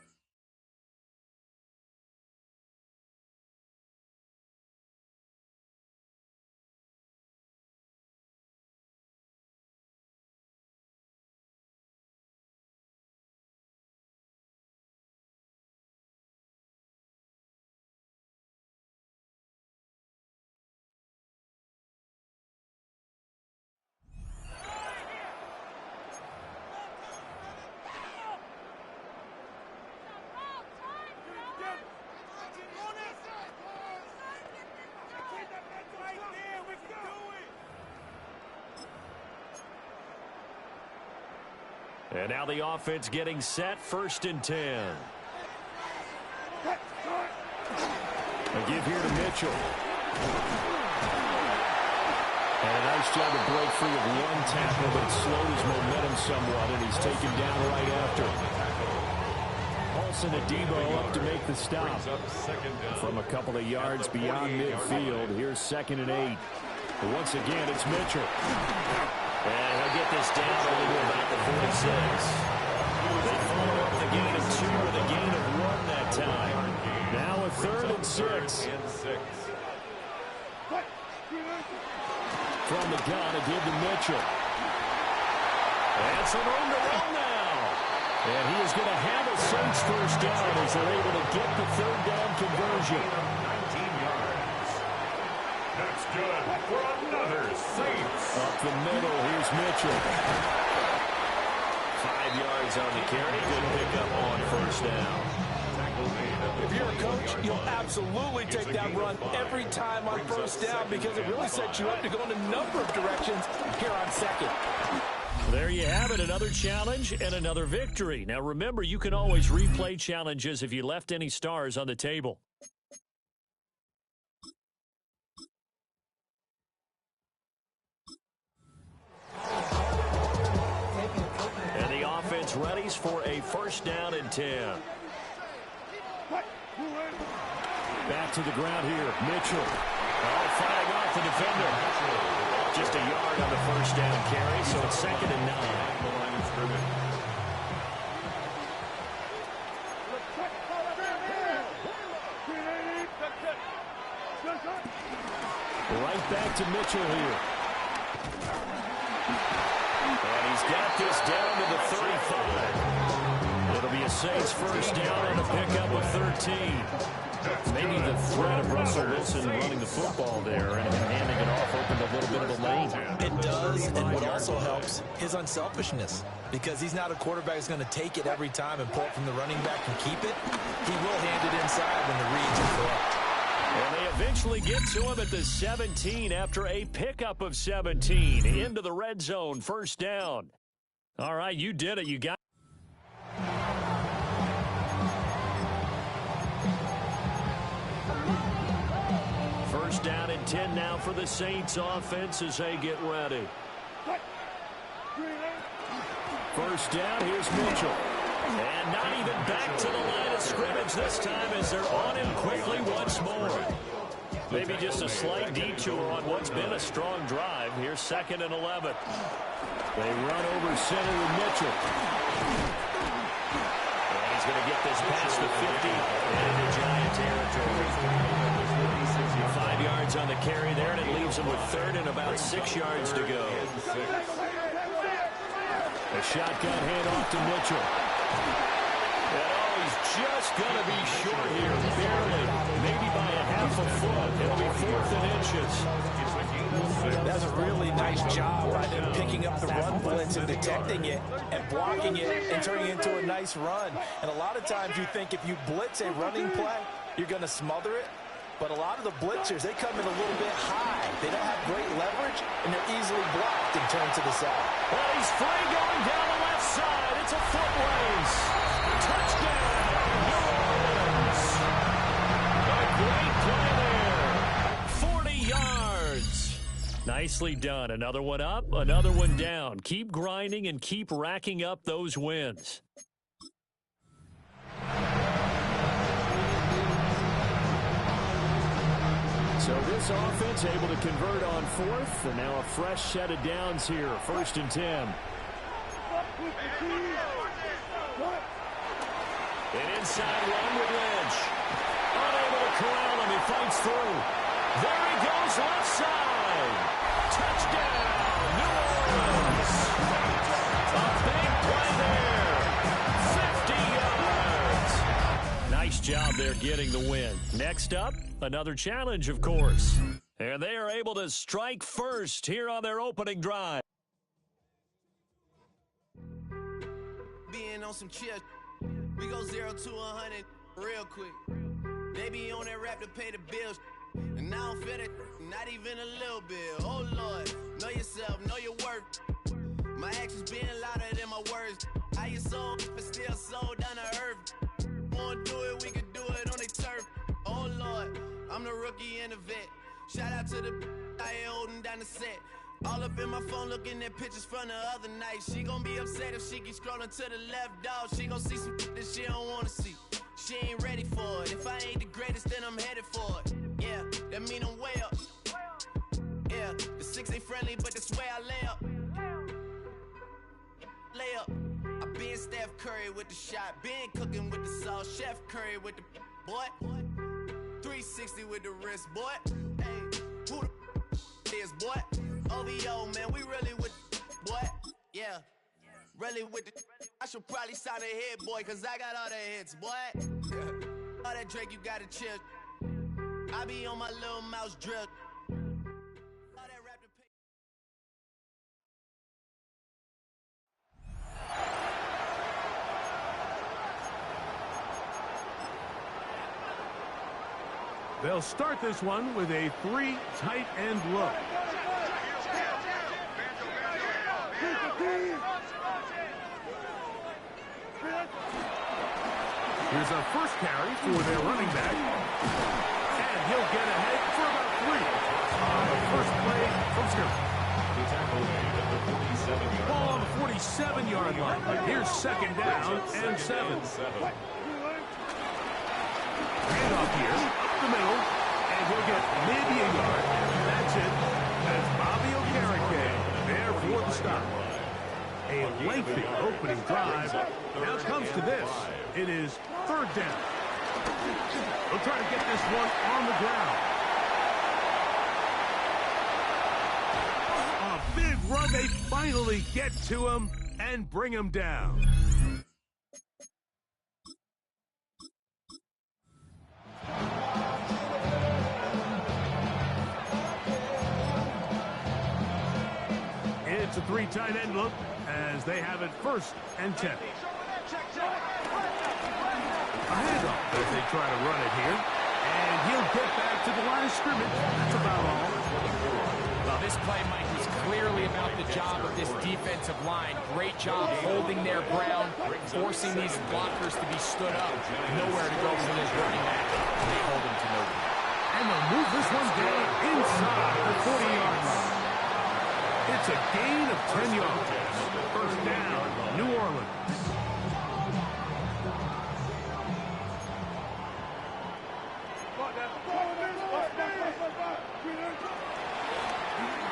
[SPEAKER 12] And now the offense getting set, first and 10. A give here to Mitchell. And a nice job to break free of one tackle, but it slowed his momentum somewhat, and he's taken down right after. Paulson Adebo up to make the stop. From a couple of yards beyond midfield, here's 2nd and 8. But once again, it's Mitchell. And he'll get this down only to about the 46. They follow up the gain of 2 with a gain of 1 that time. Now a 3rd and 6. From the gun, a give to Mitchell. And some room to run now. And he is going to have a Saints first down as they're able to get the 3rd down conversion.
[SPEAKER 3] 19 yards. That's good for another Saints.
[SPEAKER 12] Up the middle, here's Mitchell.
[SPEAKER 2] 5 yards on the carry. Good pickup on first down.
[SPEAKER 14] If you're a coach, you'll absolutely take that run every time on first down because it really sets you up to go in a number of directions here on 2nd.
[SPEAKER 12] There you have it, another challenge and another victory. Now remember, you can always replay challenges if you left any stars on the table. And the offense readies for a first down and 10. Back to the ground here, Mitchell. Firing off the defender. Just a yard on the first down carry, so it's 2nd and 9. Right back to Mitchell here. And he's got this down to the 35. It'll be a Saints first down on a pickup of 13. Maybe the threat of Russell Wilson running the football there and handing it off opened a little bit of a lane.
[SPEAKER 14] It does, and what also helps, his unselfishness. Because he's not a quarterback who's going to take it every time and pull it from the running back and keep it. He will hand it inside when the reads are correct.
[SPEAKER 12] And they eventually get to him at the 17 after a pickup of 17 into the red zone, first down. All right, you did it. You got first down and 10 now for the Saints offense as they get ready. First down, here's Mitchell. And not even back to the line of scrimmage this time as they're on him quickly once more. Maybe just a slight detour on what's been a strong drive. Here's 2nd and 11. They run over center with Mitchell. And he's going to get this past the 50 and into Giant territory. 5 yards on the carry there, and it leaves him with 3rd and about 6 yards to go. A shotgun handoff to Mitchell. And he's just going to be short here, barely, maybe by a half a foot. It'll be 4th and inches.
[SPEAKER 14] That's a really nice job by them picking up the run blitz and detecting it and blocking it and turning it into a nice run. And a lot of times you think if you blitz a running play, you're going to smother it. But a lot of the blitzers, they come in a little bit high. They don't have great leverage, and they're easily blocked and turned to the side.
[SPEAKER 12] Well, he's free going down the left side. It's a foot race. Touchdown, New Orleans. A great play there. 40 yards. Nicely done. Another one up, another one down. Keep grinding and keep racking up those wins. So this offense able to convert on fourth, and now a fresh set of downs here, 1st and 10. An inside run with Lynch. Unable to corral him, he fights through. There he goes, left side. Touchdown, New Orleans. A big play there. 50 yards. Nice job there getting the win. Next up, another challenge, of course. And they are able to strike first here on their opening drive.
[SPEAKER 15] Being on some chill, we go 0 to 100 real quick. They be on that rap to pay the bills, and I don't feel it, not even a little bit. Oh Lord, know yourself, know your worth. My actions being louder than my words. How you sold, but still sold down to earth. Wanna do it, we could do it on the turf. Oh Lord, I'm the rookie and the vet. Shout out to the I ain't holding down the set. All up in my phone looking at pictures from the other night. She gon' be upset if she keeps scrolling to the left, dog. She gon' see some that she don't wanna see. She ain't ready for it. If I ain't the greatest, then I'm headed for it. Yeah, that mean I'm way up. Yeah, the 6 ain't friendly, but that's where I lay up. Lay up. I been Steph Curry with the shot. Been cooking with the sauce. Chef Curry with the boy. 360 with the wrist, boy. Hey, who the is, boy? OVO, man, we really with boy. Yeah, really with the. I should probably sign a hit, boy, cause I got all the hits, boy. All that Drake, you gotta chill. I be on my little mouse drill.
[SPEAKER 1] They'll start this one with a 3 tight end look. Here's a first carry for their running back. And he'll get ahead for about 3 on the first play from scrimmage. Ball on the 47-yard line. Here's 2nd down and 7. Handoff here, up the middle, and he'll get maybe a yard. That's it. That's Bobby Okereke there for the stop. A lengthy opening drive. Now it comes to this. It is 3rd down. They'll try to get this one on the ground. A big run. They finally get to him and bring him down. It's a 3 tight end look as they have it 1st and 10. A handoff as they try to run it here. And he'll get back to the line of scrimmage. That's about all.
[SPEAKER 2] Well, this play, Mike, was clearly about the job of this defensive line. Great job holding their ground, forcing these blockers to be stood up. Nowhere to go for this running back. They hold him to nowhere.
[SPEAKER 1] And they'll move this one down inside the 40-yard line. It's a gain of 10 yards. 1st down, New Orleans.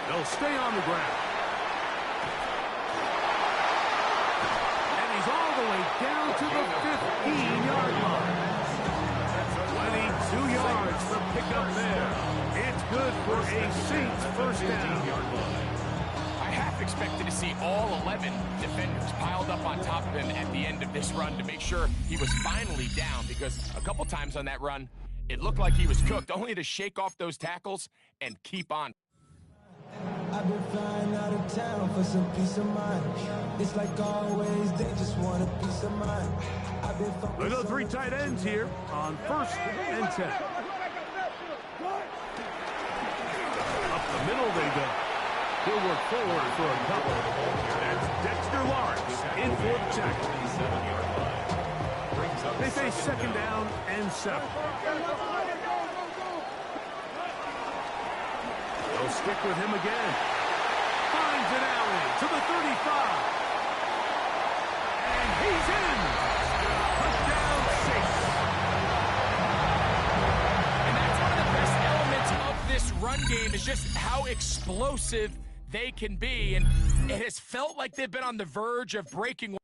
[SPEAKER 1] They'll stay on the ground. And he's all the way down to the 15-yard line. 22 yards for pickup there. It's good for a Saints 1st down.
[SPEAKER 2] I half expected to see all 11 defenders piled up on top of him at the end of this run to make sure he was finally down, because a couple times on that run, it looked like he was cooked, only to shake off those tackles and keep on.
[SPEAKER 16] I've been flying out of town for some peace of mind. It's like always, they just want a piece of mind.
[SPEAKER 1] Look at the three tight ends here on 1st and 10. Up the middle they go. He'll work forward for a couple. That's Dexter Lawrence in for the tackle. They face 2nd down and 7. They'll stick with him again. Finds an alley to the 35. And he's in. Touchdown 6.
[SPEAKER 2] And that's one of the best elements of this run game is just how explosive they can be. And it has felt like they've been on the verge of breaking